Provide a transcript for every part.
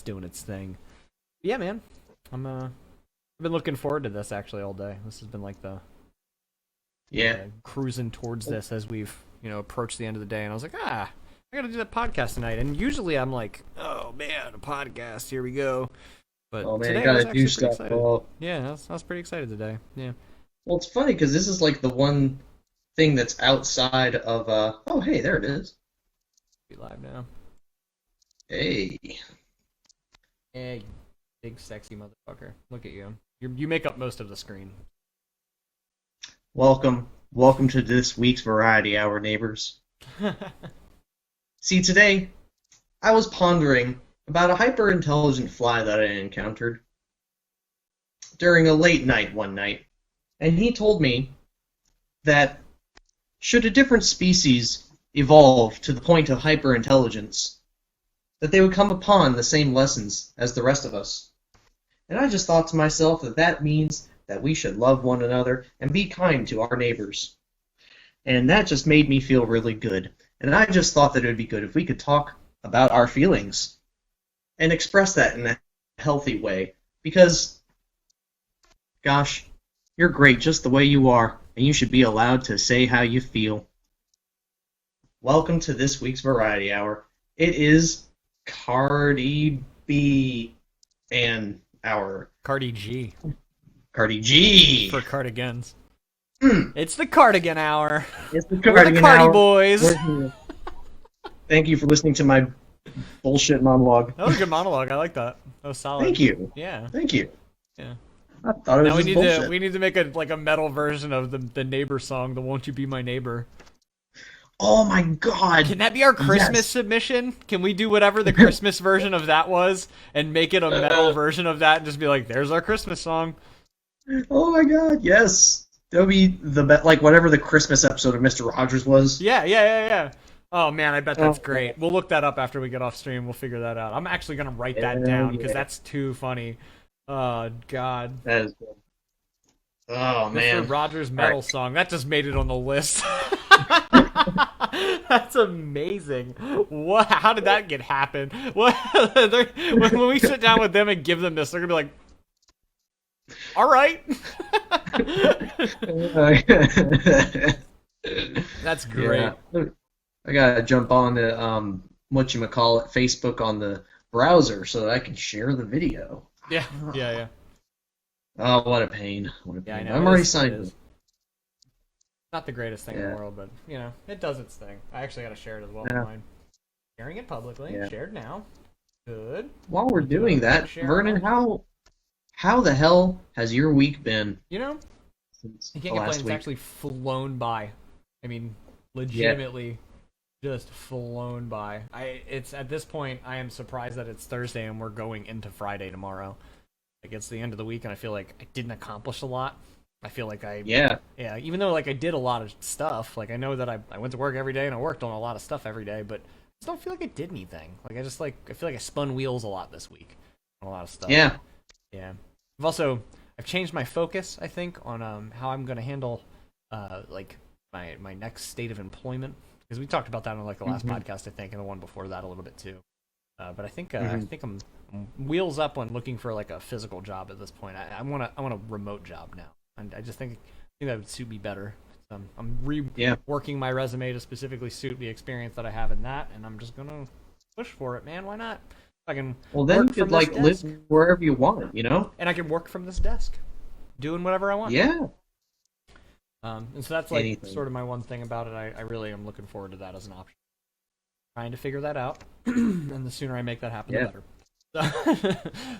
it's doing its thing. Yeah, man. I've been looking forward to this actually all day. This has been like the cruising towards this as we've approached the end of the day, and I was like, I gotta do that podcast tonight. And usually I'm like, oh man, a podcast, here we go. But today you gotta do stuff. Yeah, I was pretty excited today. Yeah. Well, it's funny because this is like the one thing that's outside of. Oh, hey, there it is. Be live now. Hey. Yeah, you big sexy motherfucker. Look at you. You make up most of the screen. Welcome to this week's Variety Hour, neighbors. See, today I was pondering about a hyper-intelligent fly that I encountered during a late night one night, and he told me that should a different species evolve to the point of hyper-intelligence, that they would come upon the same lessons as the rest of us. And I just thought to myself that that means that we should love one another and be kind to our neighbors. And that just made me feel really good. And I just thought that it would be good if we could talk about our feelings and express that in a healthy way. Because, gosh, you're great just the way you are, and you should be allowed to say how you feel. Welcome to this week's Variety Hour. It is Cardi B and our Cardi G. Cardi G. For cardigans. It's the cardigan hour. It's the We're cardigan the Cardi hour. boys. Thank you for listening to my bullshit monologue. That was a good monologue. I like that. That was solid. Thank you. Yeah. Thank you. Yeah. I thought it was Now just bullshit. we need to make a metal version of the neighbor song, the Won't You Be My Neighbor. Oh my god. Can that be our Christmas Yes. submission? Can we do whatever the Christmas version of that was and make it a metal version of that and just be like, there's our Christmas song? Oh my god, yes. That would be the like whatever the Christmas episode of Mr. Rogers was. Yeah. Oh man, I bet that's great. We'll look that up after we get off stream. We'll figure that out. I'm actually gonna write that down because that's too funny. Oh god. That is good. Oh man. Mr. Rogers metal song. That just made it on the list. That's amazing. What? How did that get happen? What? When we sit down with them and give them this, they're gonna be like, "All right." That's great. Yeah. I gotta jump on to Facebook on the browser so that I can share the video. Yeah. Oh, what a pain! Yeah, I know. I'm already signed in. Not the greatest thing in the world, but it does its thing. I actually gotta share it as well. Yeah. Mine. Sharing it publicly. Yeah. Shared now. Good. While we're doing that, Vernon, how the hell has your week been? Since You can't the complain. last It's week? actually flown by. I mean, legitimately, just flown by. It's at this point, I am surprised that it's Thursday and we're going into Friday tomorrow. Like it's the end of the week, and I feel like I didn't accomplish a lot. I feel like even though like I did a lot of stuff. Like I know that I went to work every day and I worked on a lot of stuff every day, but I just don't feel like I did anything. Like I feel like I spun wheels a lot this week on a lot of stuff. Yeah. I've changed my focus, I think, on how I'm going to handle like my next state of employment, because we talked about that on like the last podcast, I think, and the one before that a little bit too. But I think I'm wheels up on looking for like a physical job at this point. I want a remote job now, and I just think that would suit me better. So I'm reworking my resume to specifically suit the experience that I have in that, and I'm just gonna push for it, man. Why not? I can then you could like live wherever you want, and I can work from this desk, doing whatever I want. Yeah. And so that's like sort of my one thing about it. I really am looking forward to that as an option. Trying to figure that out, and the sooner I make that happen, the better.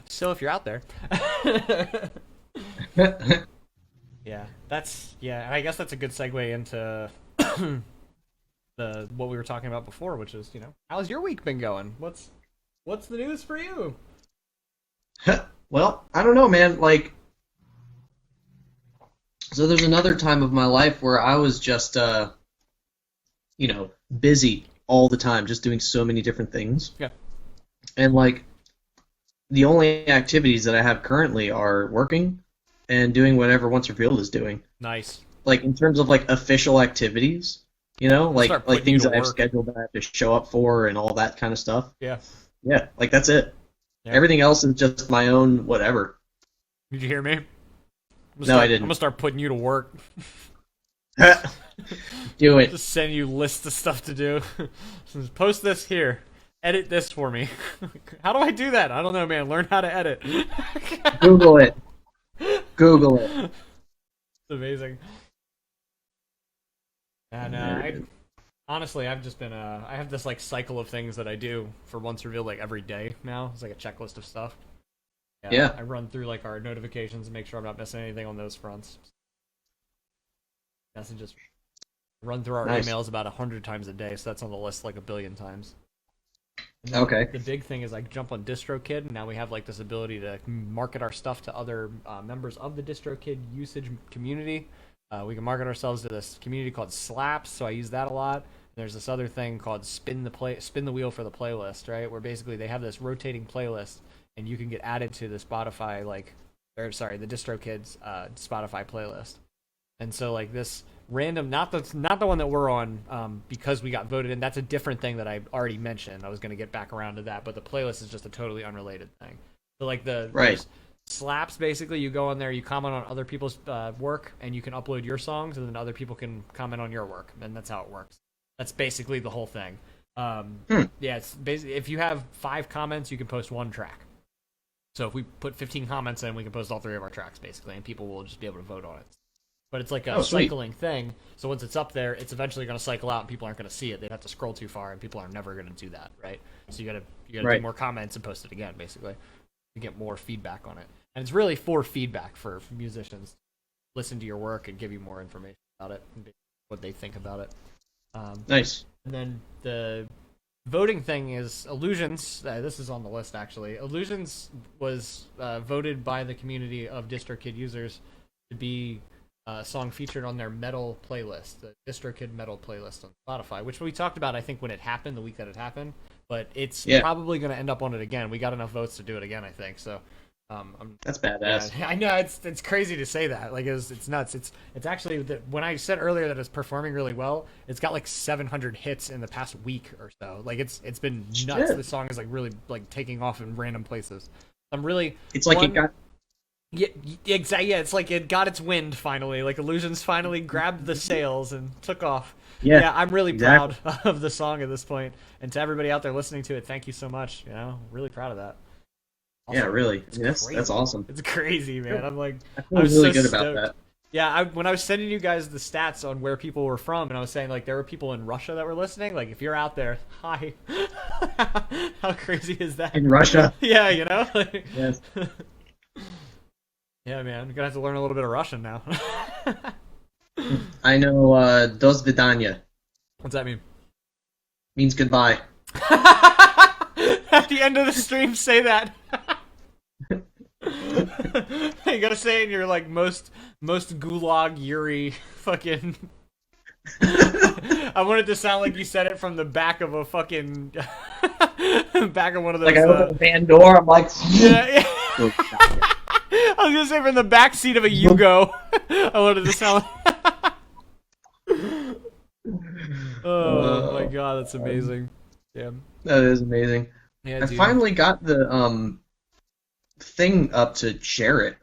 So if you're out there, and I guess that's a good segue into what we were talking about before, which is how's your week been going? What's the news for you? Well, I don't know, man. Like, so there's another time of my life where I was just, busy all the time, just doing so many different things. Yeah. And, like, the only activities that I have currently are working and doing whatever Once Revealed is doing. Nice. Like, in terms of, like, official activities, like things that I've scheduled that I have to show up for and all that kind of stuff. Yeah. Yeah, like, that's it. Yeah. Everything else is just my own whatever. Did you hear me? No, I didn't. I'm gonna start putting you to work. Do it. Just send you lists of stuff to do. Just post this here. Edit this for me. How do I do that? I don't know, man. Learn how to edit. Google it. Google it. It's amazing. And honestly, I've just been I have this like cycle of things that I do for Once Revealed like every day now. It's like a checklist of stuff. Yeah. I run through like our notifications and make sure I'm not missing anything on those fronts. Messages. Run through our emails about 100 times a day, so that's on the list like a billion times. Okay. The big thing is like jump on Distrokid, and now we have like this ability to market our stuff to other members of the Distrokid usage community. We can market ourselves to this community called Slaps, so I use that a lot. There's this other thing called spin the wheel for the playlist, right? Where basically they have this rotating playlist, and you can get added to the Spotify the Distrokid's Spotify playlist. And so like this random, not the one that we're on, because we got voted in. That's a different thing that I already mentioned. I was going to get back around to that, but the playlist is just a totally unrelated thing. So like there's Slaps, basically you go on there, you comment on other people's work, and you can upload your songs, and then other people can comment on your work, and that's how it works. That's basically the whole thing. Yeah, it's basically if you have 5 comments, you can post 1 track. So if we put 15 comments in, we can post all 3 of our tracks basically, and people will just be able to vote on it. But it's like a cycling thing, so once it's up there, it's eventually going to cycle out, and people aren't going to see it. They'd have to scroll too far, and people are never going to do that, right? So you got to do more comments and post it again, basically, to get more feedback on it. And it's really for feedback for musicians. Listen to your work and give you more information about it and what they think about it. Nice. And then the voting thing is Illusions. This is on the list, actually. Illusions was voted by the community of Distrokid users to be a song featured on their metal playlist, the Distrokid metal playlist on Spotify, which we talked about, I think, when it happened, the week that it happened. But it's probably going to end up on it again. We got enough votes to do it again, I think. So that's badass. Yeah, I know it's crazy to say that. Like it's nuts. It's actually when I said earlier that it's performing really well, it's got like 700 hits in the past week or so. Like it's been nuts. Shit. The song is like really like taking off in random places. I'm really. It's like it got. Yeah, exactly. Yeah, it's like it got its wind finally. Like Illusions finally grabbed the sails and took off. Yeah, I'm really proud of the song at this point. And to everybody out there listening to it, thank you so much. You know, really proud of that. Also, yeah, really. I mean, that's awesome. It's crazy, man. I'm like, I was really good about that. Yeah, when I was sending you guys the stats on where people were from, and I was saying like there were people in Russia that were listening. Like, if you're out there, hi. How crazy is that? In Russia? Yeah, you know. Like, yes. Yeah, man, you're gonna have to learn a little bit of Russian now. I know "do svidaniya." What's that mean? Means goodbye. At the end of the stream, say that. You gotta say it in your like most gulag Yuri fucking. I wanted to sound like you said it from the back of a fucking back of one of those. Like I open the van door, I'm like. Yeah. I was gonna say from the back seat of a Yugo. I wanted to sound. Oh my god, that's amazing. Yeah. That is amazing. Yeah, I finally got the thing up to share it.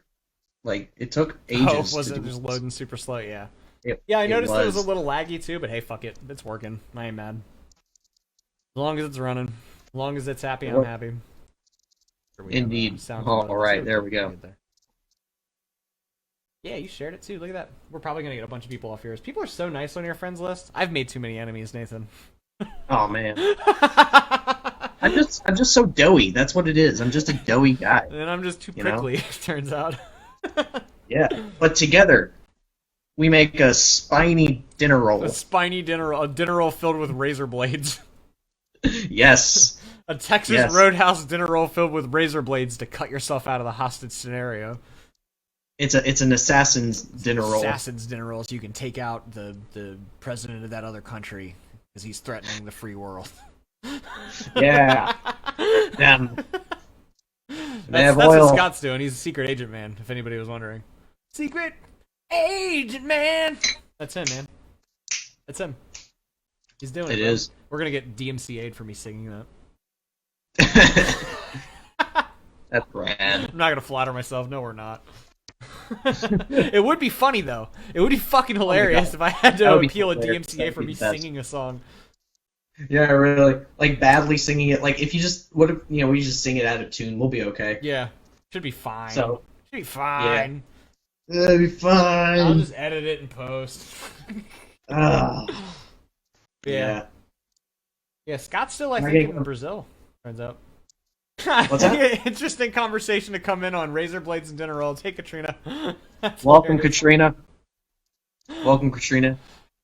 Like it took ages. Oh, was it just loading super slow? Yeah. I it noticed it was a little laggy too, but hey, fuck it, it's working. I ain't mad. As long as it's running, as long as it's happy, I'm happy. Indeed. All right, there we go. Yeah, you shared it too. Look at that. We're probably gonna get a bunch of people off yours. People are so nice on your friends list. I've made too many enemies, Nathan. Oh man. I'm just so doughy. That's what it is. I'm just a doughy guy. And I'm just too prickly, it turns out. Yeah, but together we make a spiny dinner roll. A spiny dinner roll. A dinner roll filled with razor blades. Yes. A Texas Roadhouse dinner roll filled with razor blades to cut yourself out of the hostage scenario. It's an assassin's dinner roll. Assassin's dinner roll, so you can take out the president of that other country because he's threatening the free world. Yeah. Damn. That's what Scott's doing. He's a secret agent man, if anybody was wondering. Secret agent man! That's him, man. That's him. He's doing it. It is. We're gonna get DMCA'd for me singing that. That's rad. I'm not gonna flatter myself. No, we're not. It would be funny though. It would be fucking hilarious if I had to appeal at DMCA for me singing a song. Yeah, really. Like badly singing it. Like if you just we just sing it out of tune, we'll be okay. Yeah, should be fine. So should be fine. Yeah. It'll be fine. I'll just edit it and post. Yeah. Yeah, Scott's still, I think, in Brazil. Turns out. What's that? Interesting conversation to come in on razor blades and dinner rolls. Hey, Katrina. Welcome, Katrina. Welcome, Katrina.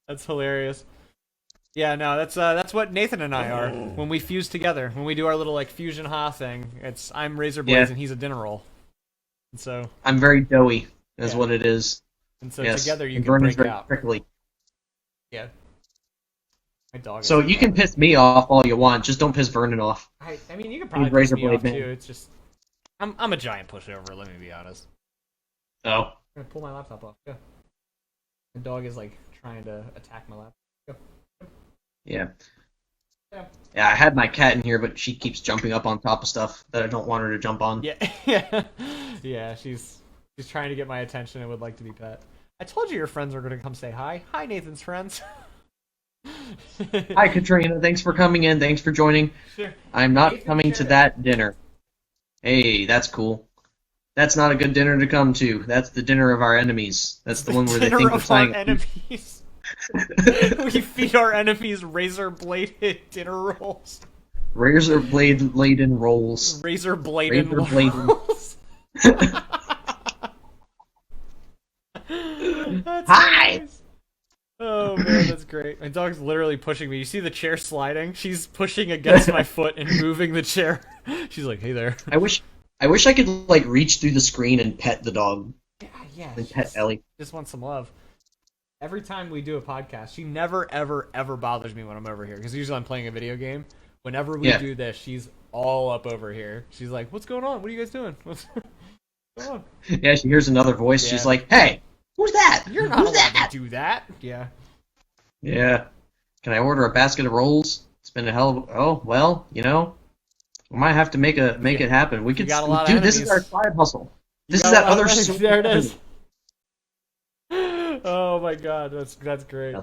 That's hilarious. Yeah, no, that's what Nathan and I are when we fuse together. When we do our little like fusion ha thing, I'm razor blades and he's a dinner roll. And so I'm very doughy. That's what it is. And so together you can Vernon's break very out. Prickly. Yeah. My dog. So you can piss me off all you want, just don't piss Vernon off. I mean, you can probably piss me off man. too. It's just I'm a giant pushover. Let me be honest. Oh. I'm gonna pull my laptop off. Yeah. The dog is like trying to attack my laptop. Go. Yeah. Yeah, I had my cat in here, but she keeps jumping up on top of stuff that I don't want her to jump on. Yeah. She's trying to get my attention and would like to be pet. I told you your friends were gonna come say hi. Hi, Nathan's friends. Hi, Katrina. Thanks for coming in. Thanks for joining. Sure. I'm not coming to that dinner. Hey, that's cool. That's not a good dinner to come to. That's the dinner of our enemies. That's the one where they think we're playing. Enemies. We feed our enemies razor-bladed dinner rolls. Razor-blade-laden rolls. Razor-bladed rolls. Hi! Nice. Oh man, that's great. My dog's literally pushing me. You see the chair sliding? She's pushing against my foot and moving the chair. She's like, "Hey there." I wish I could like reach through the screen and pet the dog. Yeah. And pet Ellie. Just wants some love. Every time we do a podcast, she never, ever, ever bothers me when I'm over here. Because usually I'm playing a video game. Whenever we do this, she's all up over here. She's like, "What's going on? What are you guys doing? What's going on?" Yeah, she hears another voice. Yeah. She's like, "Hey, who's that? You're not allowed to do that." Yeah. Yeah. Can I order a basket of rolls? It's been a hell of oh, well, we might have to make it happen. We could dude, this is our side hustle. This is that other there it is. Oh my god, that's great.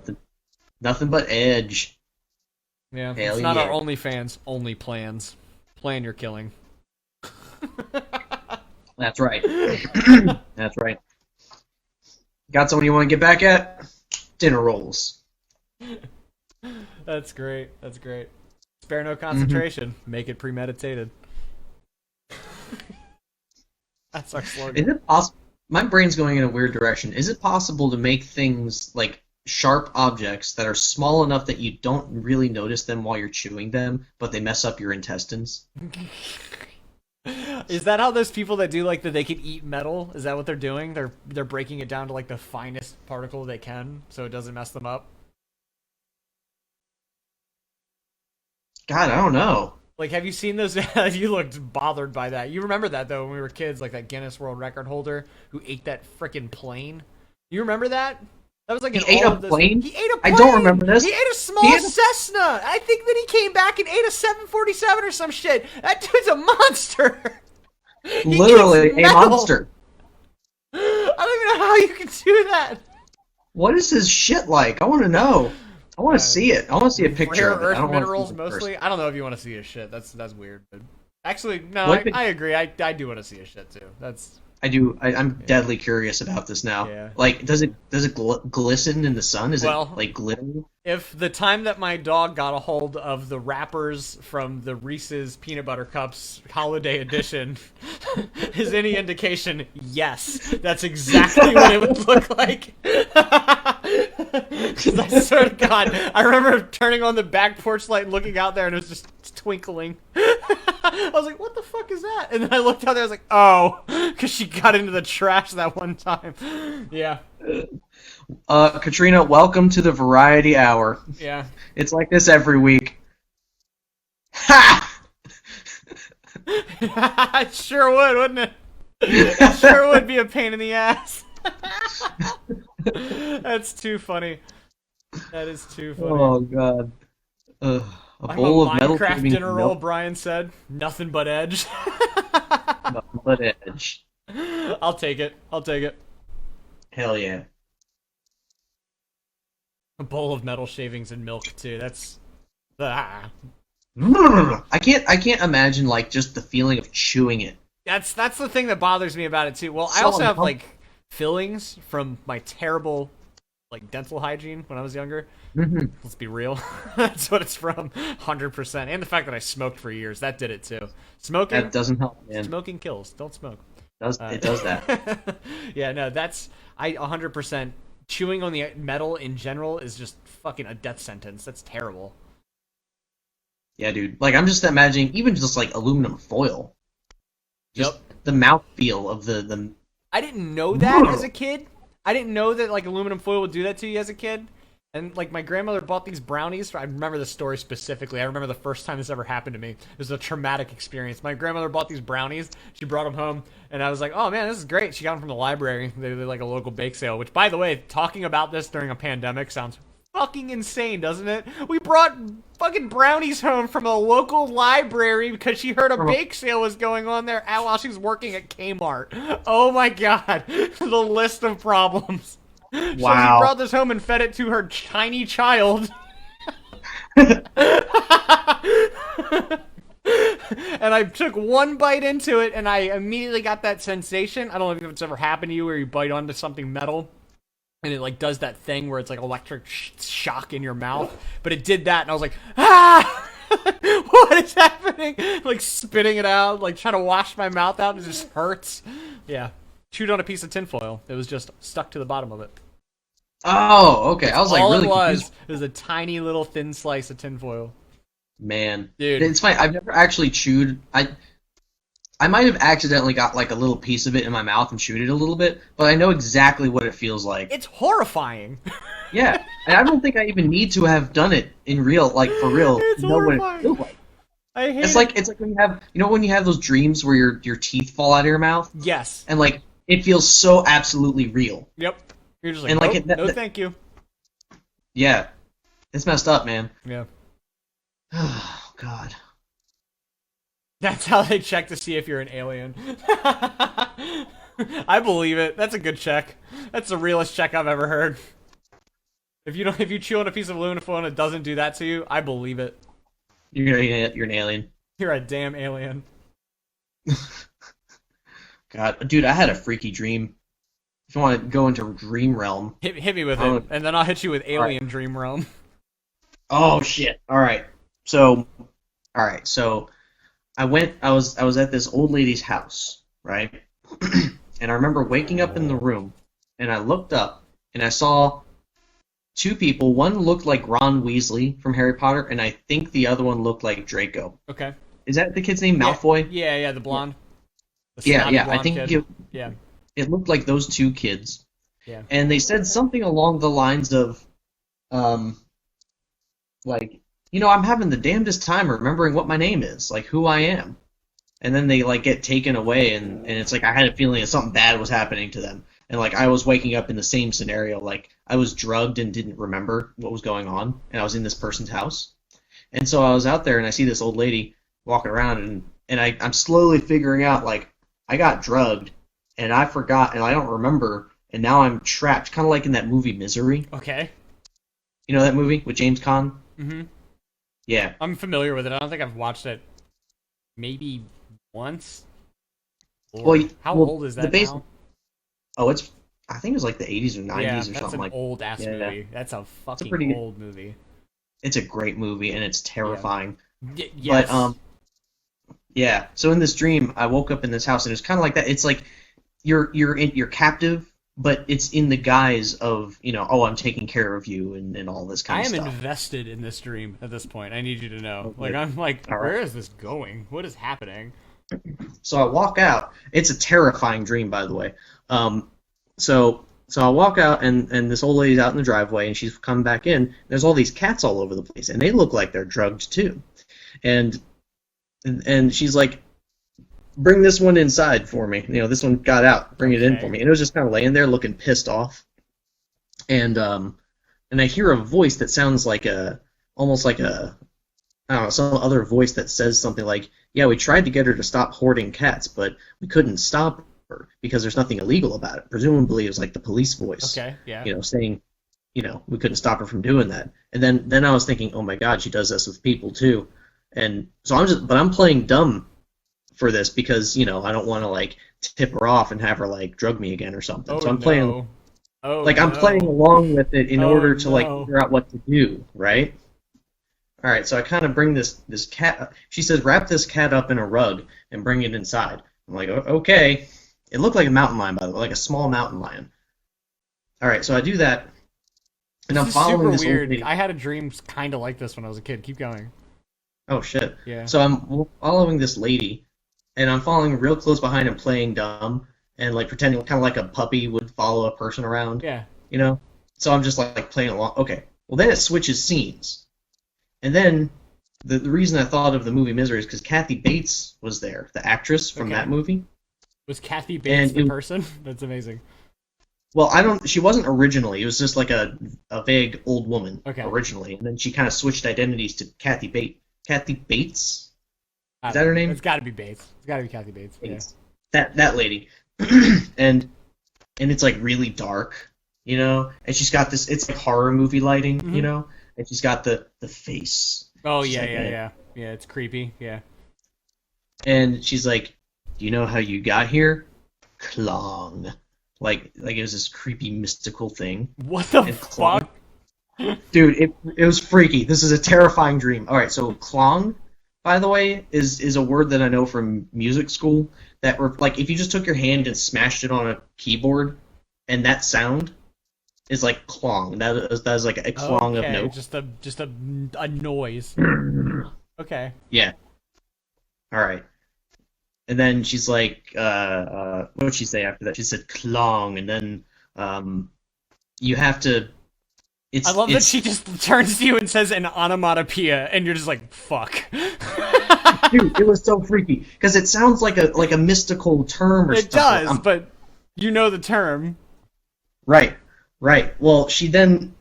Nothing but edge. Yeah, hell it's not our OnlyFans, only plans. Plan your killing. That's right. That's right. Got someone you want to get back at? Dinner rolls. That's great. That's great. Spare no concentration. Make it premeditated. That's our slogan. Is it possible? My brain's going in a weird direction. Is it possible to make things like sharp objects that are small enough that you don't really notice them while you're chewing them, but they mess up your intestines? Is that how those people that do like that they can eat metal? Is that what they're doing? They're breaking it down to like the finest particle they can, so it doesn't mess them up. God, I don't know. Like, have you seen those? You looked bothered by that. You remember that though when we were kids, like that Guinness World Record holder who ate that frickin' plane. You remember that? That was like he ate a plane. He ate a plane. I don't remember this. He ate a small Cessna. I think that he came back and ate a 747 or some shit. That dude's a monster. Literally a monster. I don't even know how you can do that. What is his shit like? I want to know. I want to see it. I want to see a picture of it. Earth minerals mostly. I don't know if you want to see his shit. That's weird. But actually, no, I agree. I do want to see his shit too. I do. I'm deadly curious about this now. Yeah. Like, does it glisten in the sun? Is it like glittering? If the time that my dog got a hold of the wrappers from the Reese's Peanut Butter Cups Holiday Edition is any indication, yes, that's exactly what it would look like. Because I swear to God, I remember turning on the back porch light and looking out there, and it was just twinkling. I was like, "What the fuck is that?" And then I looked out there, I was like, "Oh," because she got into the trash that one time. Yeah. Katrina, welcome to the Variety Hour. Yeah. It's like this every week. Ha! It sure would, wouldn't it? It sure would be a pain in the ass. That's too funny. That is too funny. Oh, God. A bowl of metal Minecraft dinner roll, Brian said. Nothing but edge. Chocolate edge. I'll take it. I'll take it. Hell yeah. A bowl of metal shavings and milk too. That's I can't imagine like just the feeling of chewing it. That's the thing that bothers me about it too. Well, I So also have uncomfortable. like fillings from my terrible like dental hygiene when I was younger. Mhm. Let's be real. That's what it's from. 100%. And the fact that I smoked for years, that did it too. Smoking That doesn't help, man. smoking kills. Don't smoke. It does that. Yeah, no, that's I 100% chewing on the metal in general is just fucking a death sentence. That's terrible. Yeah, dude. Like I'm just imagining even just like aluminum foil. Just Yep. the mouthfeel of the I didn't know that as a kid. I didn't know that like aluminum foil would do that to you as a kid. And like my grandmother bought these brownies. I remember the story specifically. I remember the first time this ever happened to me. It was a traumatic experience. My grandmother bought these brownies. She brought them home, and I was like, "Oh man, this is great." She got them from the library. They did like a local bake sale. Which, by the way, talking about this during a pandemic sounds fucking insane, doesn't it? We brought fucking brownies home from a local library because she heard a bake sale was going on there while she was working at Kmart. Oh my god, the list of problems. So she Wow. brought this home and fed it to her tiny child. And I took one bite into it, and I immediately got that sensation. I don't know if it's ever happened to you where you bite onto something metal, and it like does that thing where it's like electric shock in your mouth. But it did that, and I was like, ah! What is happening? Like spitting it out, like trying to wash my mouth out, and it just hurts. Yeah. Chewed on a piece of tinfoil. It was just stuck to the bottom of it. Oh, okay. I was like All really it was confused. was a tiny little thin slice of tinfoil. Man. Dude. It's fine. I've never actually chewed. I might have accidentally got like a little piece of it in my mouth and chewed it a little bit, but I know exactly what it feels like. It's horrifying. Yeah, and I don't think I even need to have done it in real, like for real. It's to know what horrifying. it feels like. I hate It's it. like when you have when you have those dreams where your teeth fall out of your mouth Yes. and like it feels so absolutely real. Yep. You're just like, And, like, nope, no thank you. Yeah, it's messed up, man. Yeah. Oh God. That's how they check to see if you're an alien. I believe it. That's a good check. That's the realest check I've ever heard. If you chew on a piece of aluminum foil and it doesn't do that to you, I believe it. You're an alien. You're a damn alien. God, dude, I had a freaky dream. If you want to go into dream realm. Hit me with Oh. it, and then I'll hit you with Alien Dream Realm. Oh shit! All right, so I was at this old lady's house, right? And I remember waking up in the room, and I looked up, and I saw two people. One looked like Ron Weasley from Harry Potter, and I think the other one looked like Draco. Okay. Is that the kid's name? Malfoy? Yeah, the blonde. The Yeah, snotty yeah. I blonde think kid. Yeah. it looked like those two kids. Yeah. And they said something along the lines of, like, I'm having the damnedest time remembering what my name is, like who I am. And then they like get taken away, and it's like I had a feeling that something bad was happening to them. And like I was waking up in the same scenario, like I was drugged and didn't remember what was going on, and I was in this person's house. And so I was out there, and I see this old lady walking around, and I'm slowly figuring out like I got drugged, and I forgot, and I don't remember, and now I'm trapped, kind of like in that movie Misery. Okay. You know that movie with James Caan? Mm-hmm. Yeah. I'm familiar with it. I don't think I've watched it maybe once. Well, How well, old is the that base- now? Oh, I think it was like the 80s or 90s Yeah, or that's something an like that. old ass Yeah. movie. That's a fucking pretty- old movie. It's a great movie, and it's terrifying. Yes. But, yeah. So in this dream, I woke up in this house, and it's kind of like that. It's like you're captive, but it's in the guise of, I'm taking care of you and all this kind I of am stuff. invested in this dream at this point. I need you to know. Okay. Like, I'm like, All right. where is this going? What is happening? So I walk out. It's a terrifying dream, by the way. So I walk out, and this old lady's out in the driveway, and she's come back in. There's all these cats all over the place, and they look like they're drugged too. And she's like, "Bring this one inside for me. This one got out. Bring it in Okay. for me." And it was just kind of laying there, looking pissed off. And I hear a voice that sounds like almost like a I don't know, some other voice that says something like, "Yeah, we tried to get her to stop hoarding cats, but we couldn't stop her because there's nothing illegal about it." Presumably, it was like the police voice, Okay, yeah. Saying, we couldn't stop her from doing that. And then I was thinking, oh my God, she does this with people too. And so I'm playing dumb for this because I don't want to like tip her off and have her like drug me again or something. So I'm playing. I'm playing along with it in order to like figure out what to do, right? All right, so I kind of bring this cat. She says, "Wrap this cat up in a rug and bring it inside." I'm like, "Okay." It looked like a mountain lion, by the way, like a small mountain lion. All right, so I do that, and I'm following this. Super weird. I had a dream kind of like this when I was a kid. Keep going. Oh shit. Yeah. So I'm following this lady, and I'm following real close behind and playing dumb and like pretending kind of like a puppy would follow a person around. Yeah. So I'm just like playing along. Okay. Well, then it switches scenes. And then the reason I thought of the movie Misery is because Kathy Bates was there, the actress from that movie. Was Kathy Bates the person? That's amazing. Well, she wasn't originally. It was just like a vague old woman originally. And then she kind of switched identities to Kathy Bates. Kathy Bates? Is that her name? It's got to be Bates. It's got to be Kathy Bates. Bates. Yeah. That lady. and it's like really dark, and she's got this, it's like horror movie lighting, and she's got the face. Oh, yeah. Yeah, it's creepy, yeah. And she's like, "Do you know how you got here? Klong." Like it was this creepy mystical thing. What the fuck? Dude, it was freaky. This is a terrifying dream. All right, so Klong, by the way, is a word that I know from music school that like if you just took your hand and smashed it on a keyboard, and that sound is like clong. That is like a clong of notes. Just a noise. Okay. Yeah. All right. And then she's like, what did she say after that? She said clong, and then you have to. I love that she just turns to you and says an onomatopoeia, and you're just like, fuck. Dude, it was so freaky because it sounds like a mystical term or something. It does, but you know the term. Right. Well, she then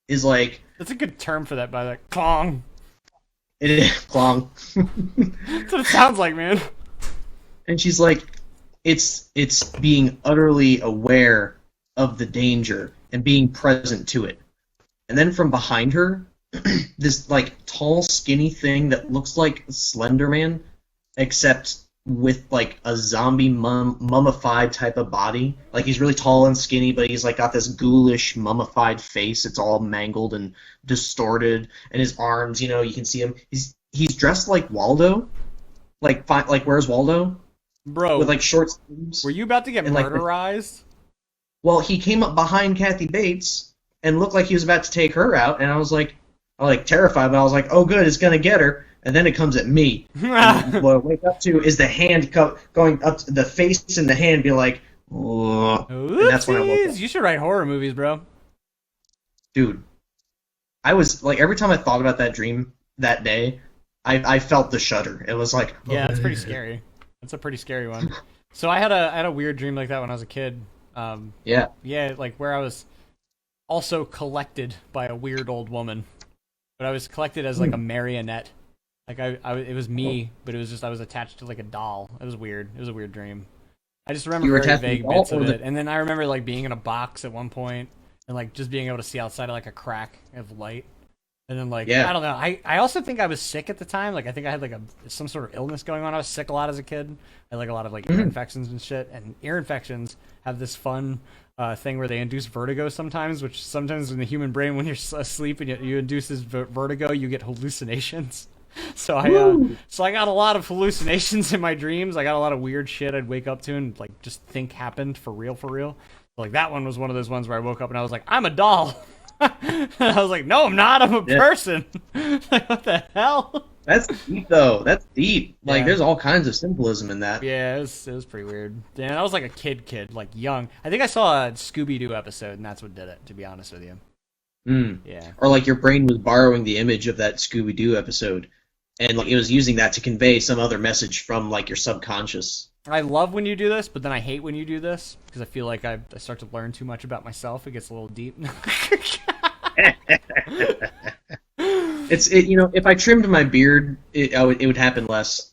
is like... That's a good term for that, by the way. Clong. It is. Clong. That's what it sounds like, man. And she's like, it's being utterly aware of the danger and being present to it. And then from behind her, this like tall, skinny thing that looks like Slender Man, except with like a zombie mummified type of body. Like he's really tall and skinny, but he's like got this ghoulish mummified face. It's all mangled and distorted, and his arms, you can see him. He's dressed like Waldo, like Where's Waldo, bro? With like short sleeves. Were you about to get murderized? Well, he came up behind Kathy Bates and looked like he was about to take her out, and I was terrified, but I was like, oh good, it's gonna get her. And then it comes at me. And what I wake up to is the hand going up to the face and the hand be like, oh. And that's when I woke up. You should write horror movies, bro. Dude, I was like, every time I thought about that dream that day, I felt the shudder. It was like, yeah, it's pretty scary. That's a pretty scary one. So I had a weird dream like that when I was a kid. Yeah, like where I was also collected by a weird old woman, but I was collected as like a marionette. Like it was me, but it was just I was attached to like a doll. It was weird. It was a weird dream. I just remember very vague bits of it, and then I remember like being in a box at one point and like just being able to see outside of like a crack of light, and then like I don't know. I also think I was sick at the time. Like I think I had like some sort of illness going on. I was sick a lot as a kid. I had like a lot of like ear infections and shit. And ear infections have this fun thing where they induce vertigo sometimes, which sometimes in the human brain when you're asleep and you induce this vertigo, you get hallucinations. So I got a lot of hallucinations in my dreams. I got a lot of weird shit I'd wake up to and like just think happened for real. Like that one was one of those ones where I woke up and I was like, I'm a doll. And I was like, no, I'm not. I'm a person. Like, what the hell? That's deep, though. That's deep. Like, there's all kinds of symbolism in that. Yeah, it was pretty weird. Damn, I was like a kid, like young. I think I saw a Scooby-Doo episode, and that's what did it, to be honest with you. Yeah. Or like your brain was borrowing the image of that Scooby-Doo episode, and like it was using that to convey some other message from like your subconscious. I love when you do this, but then I hate when you do this, because I feel like I start to learn too much about myself. It gets a little deep. if I trimmed my beard, it would happen less.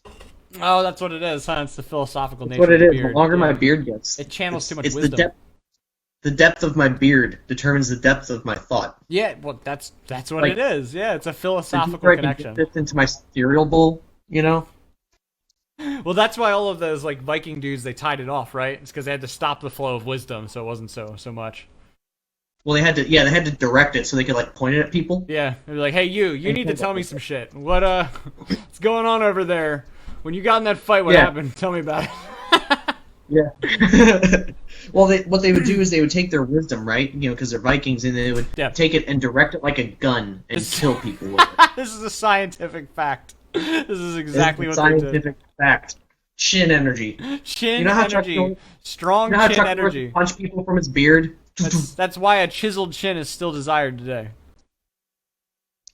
Oh, that's what it is, huh? It's the philosophical That's nature what it of the is. beard. The longer my beard gets, it channels too much it's wisdom. The depth of my beard determines the depth of my thought. Yeah, well, that's what it is. Yeah, it's a philosophical connection. Get this into my cereal bowl, Well, that's why all of those like Viking dudes, they tied it off, right? It's because they had to stop the flow of wisdom, so it wasn't so much. Well, they had to direct it so they could like point it at people. Yeah, they'd be like, "Hey, you need to tell me some shit. What's going on over there? When you got in that fight, what happened? Tell me about it." Yeah. Well, what they would do is they would take their wisdom, right? Because they're Vikings, and they would take it and direct it like a gun and kill people with it. This is a scientific fact. This is exactly what they did. Scientific fact. Chin energy. Chin energy. Strong chin energy. Punch people from his beard. That's why a chiseled chin is still desired today.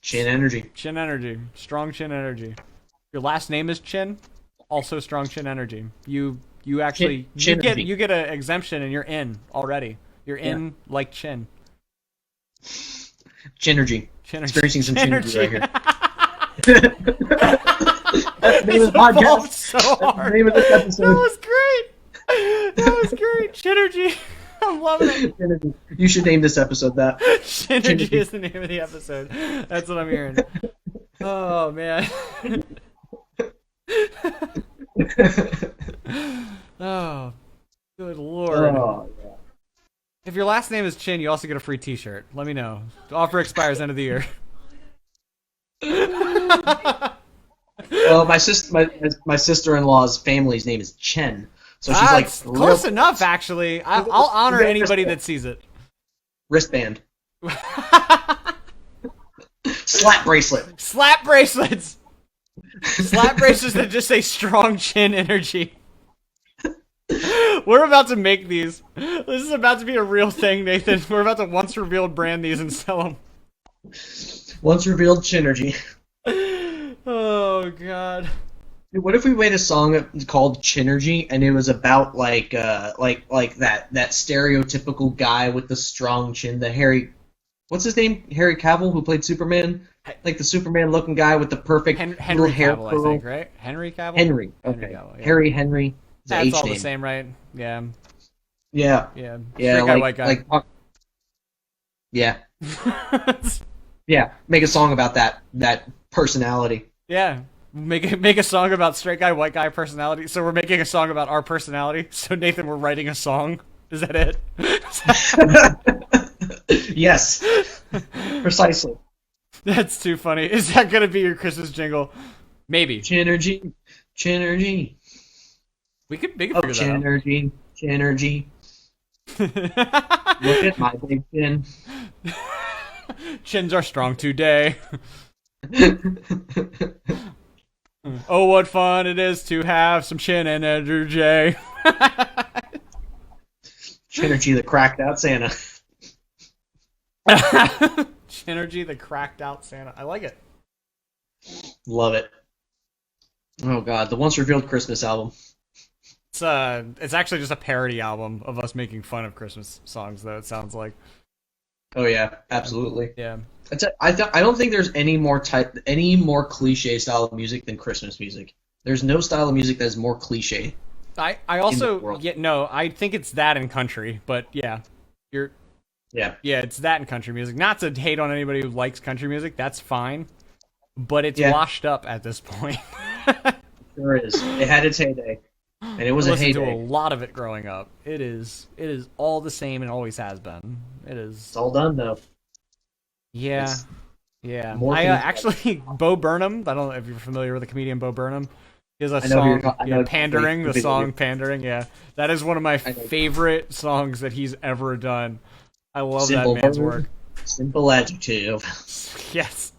Chin energy. Chin energy. Strong chin energy. Your last name is Chin. Also strong chin energy. You actually you get an exemption and you're in already. You're in like Chin. Chinergy. Experiencing some Chinergy right here. That's the name of the podcast. So hard. The name of this episode. That was great. Chinergy. I'm loving it. Chinergy. You should name this episode that. Chinergy is the name of the episode. That's what I'm hearing. Oh man. Oh, good lord. Oh, yeah. If your last name is Chin, you also get a free t-shirt. Let me know. The offer expires end of the year. Well, my sister-in-law's family's name is Chen, so she's like close enough. Actually, I'll honor anybody that sees it. Wristband. Slap bracelet. Slap bracelets. Slap bracelets that just say strong chin energy. We're about to make these. This is about to be a real thing, Nathan. We're about to once revealed brand these and sell them. Once revealed Chinergy. Oh god. Dude, what if we made a song called Chinergy and it was about like that stereotypical guy with the strong chin, the Harry, what's his name? Harry Cavill, who played Superman, like the Superman looking guy with the perfect Henry hair Cavill, curl. I think, right? Henry Cavill. Henry. Okay. Cavill, yeah. Henry. That's all the same, right? Yeah. Yeah. Yeah. Yeah. Straight guy, white guy. Yeah. Yeah. Make a song about that personality. Yeah. Make a song about straight guy, white guy personality. So we're making a song about our personality. So Nathan, we're writing a song. Is that it? Yes. Precisely. That's too funny. Is that gonna be your Christmas jingle? Maybe. Chinergy. We could figure that out. Chinergy. Look at my big chin. Chins are strong today. Oh, what fun it is to have some chin and energy. Chinergy, the cracked out Santa. Chinergy, the cracked out Santa. I like it. Love it. Oh god, the once revealed Christmas album. It's actually just a parody album of us making fun of Christmas songs, though. It sounds like. Oh yeah, absolutely. Yeah. I don't think there's any more cliche style of music than Christmas music. There's no style of music that's more cliche. I also I think it's that in country, but yeah, it's that in country music. Not to hate on anybody who likes country music, that's fine, but it's washed up at this point. Sure is. It had its heyday, and it was a heyday. I listened to a lot of it growing up. It is all the same and always has been. It's all done though. Yeah. I actually Bo Burnham. I don't know if you're familiar with the comedian Bo Burnham. He has a song, Pandering, the song Pandering. Yeah, that is one of my favorite songs that he's ever done. I love that man's work. Simple adjective. Yes.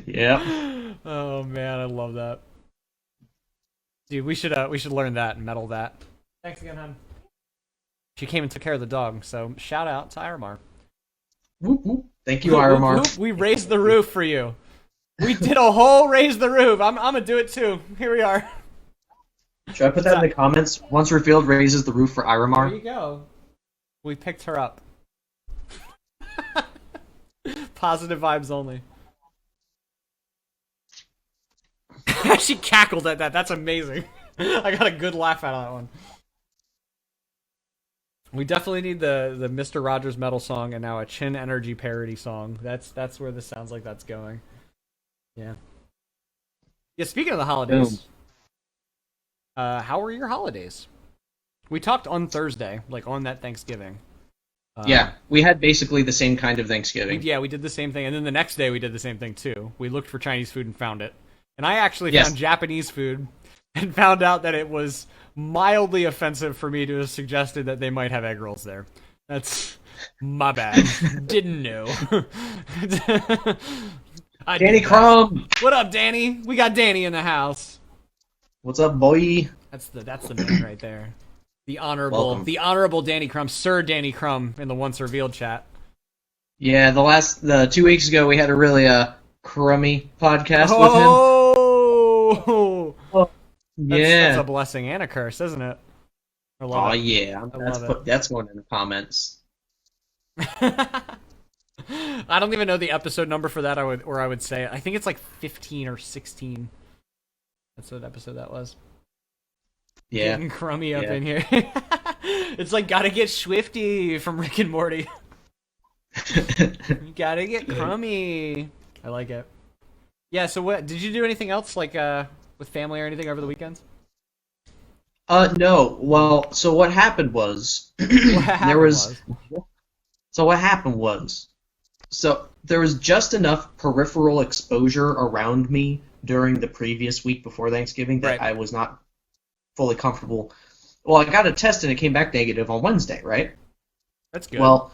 Yeah. Oh man, I love that. Dude, we should learn that and metal that. Thanks again, hon. She came and took care of the dog, so shout out to Iramar. Whoop, whoop. Thank you, Iramar. We raised the roof for you. We did a whole raise the roof. I'm gonna do it too. Here we are. Should I put that in the comments? Once revealed raises the roof for Iramar. There you go. We picked her up. Positive vibes only. She cackled at that. That's amazing. I got a good laugh out of that one. We definitely need the Mr. Rogers Metal song and now a Chinergy parody song. That's where this sounds like that's going. Yeah. Yeah, speaking of the holidays, how were your holidays? We talked on Thursday, like on that Thanksgiving. Yeah, we had basically the same kind of Thanksgiving. We did the same thing, and then the next day we did the same thing too. We looked for Chinese food and found it. And I actually found Japanese food and found out that it was mildly offensive for me to have suggested that they might have egg rolls there. That's my bad. Didn't know. Danny Crum! What up, Danny? We got Danny in the house. What's up, boy? That's the man right there. The honorable Danny Crum, Sir Danny Crum in the Once Revealed chat. Yeah, the 2 weeks ago we had a really crummy podcast with him. Oh, yeah. That's a blessing and a curse, isn't it? Oh yeah, that's going in the comments. I don't even know the episode number for that. I would say I think it's like 15 or 16. That's what episode that was. Yeah, getting crummy up in here. It's like gotta get Swifty from Rick and Morty. You gotta get crummy. I like it. Yeah. So what did you do? Anything else like with family or anything over the weekends? No. Well, so what happened was there was just enough peripheral exposure around me during the previous week before Thanksgiving that I was not fully comfortable. Well, I got a test and it came back negative on Wednesday, right? That's good. Well,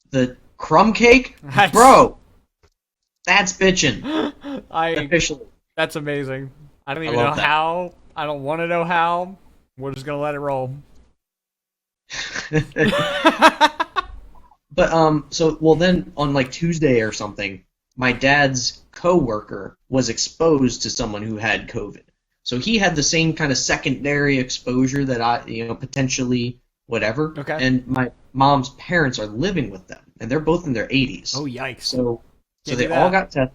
the crumb cake, bro, that's bitchin'. Officially. That's amazing. I don't even know how. I don't want to know how. We're just gonna let it roll. But then on like Tuesday or something, my dad's coworker was exposed to someone who had COVID. So he had the same kind of secondary exposure that I, potentially whatever. Okay. And my mom's parents are living with them, and they're both in their 80s. Oh yikes! So they all got tested.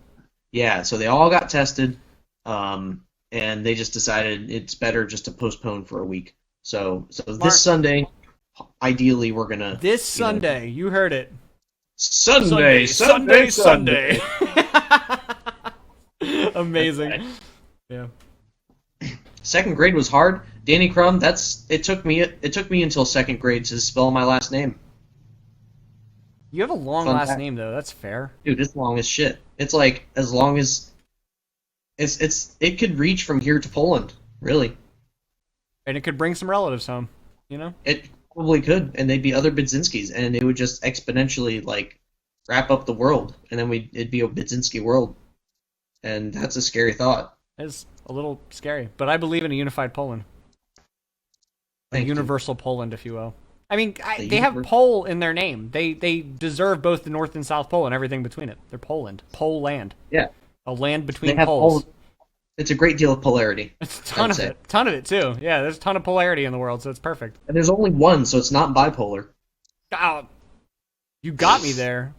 Yeah, so they all got tested, and they just decided it's better just to postpone for a week. So this Sunday, ideally, we're gonna. This Sunday, you heard it. Sunday. Amazing. Okay. Yeah. Second grade was hard. Danny Crum, it took me until second grade to spell my last name. You have a long last name though. That's fair. Dude, it's long as shit. It's like as long as it could reach from here to Poland, really. And it could bring some relatives home, It probably could, and they'd be other Biedzinskis, and it would just exponentially like wrap up the world, and then it'd be a Biedzynski world, and that's a scary thought. It's a little scary, but I believe in a unified Poland, a universal Poland, if you will. I mean, they have Pole in their name. They deserve both the North and South Pole and everything between it. They're Poland, Poland. Yeah, a land between poles. It's a great deal of polarity. It's a ton of it too. Yeah, there's a ton of polarity in the world, so it's perfect. And there's only one, so it's not bipolar. Oh, you got me there.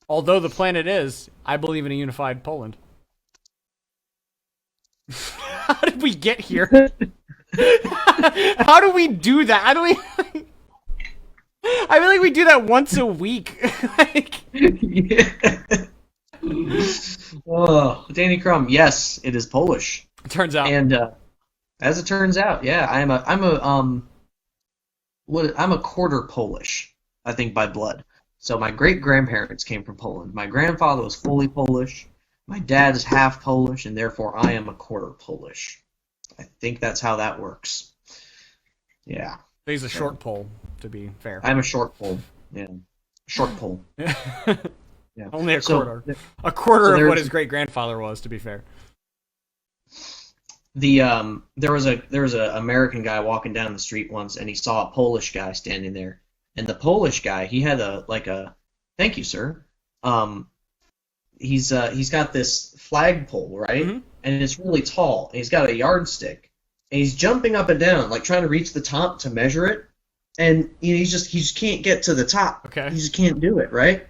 Although the planet is, I believe in a unified Poland. How did we get here? How do we do that? How do we? I feel like we do that once a week. Yeah. Oh, Danny Crum. Yes, it is Polish. It turns out, and as it turns out, yeah, I'm a quarter Polish, I think, by blood. So my great grandparents came from Poland. My grandfather was fully Polish. My dad is half Polish, and therefore I am a quarter Polish. I think that's how that works. Yeah. He's a short pole, to be fair. I'm a short pole. Yeah. Short pole. Yeah. Only a quarter. A quarter of what his great grandfather was, to be fair. There was a American guy walking down the street once, and he saw a Polish guy standing there. And the Polish guy, he had a thank you, sir. He's got this flagpole, right? Mm-hmm. And it's really tall. And he's got a yardstick, and he's jumping up and down, like trying to reach the top to measure it. And he just can't get to the top. Okay. He just can't do it, right?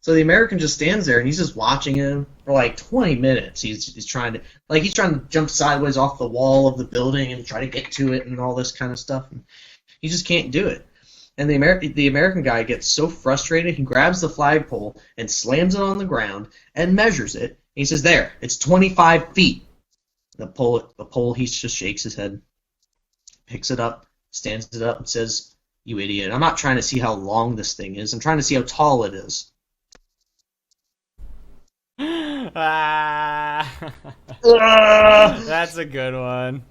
So the American just stands there and he's just watching him for like 20 minutes. He's trying to jump sideways off the wall of the building and try to get to it and all this kind of stuff. And he just can't do it. And the American guy gets so frustrated, he grabs the flagpole and slams it on the ground and measures it. He says, "There, it's 25 feet." The pole, he just shakes his head, picks it up, stands it up, and says, "You idiot! I'm not trying to see how long this thing is. I'm trying to see how tall it is." That's a good one.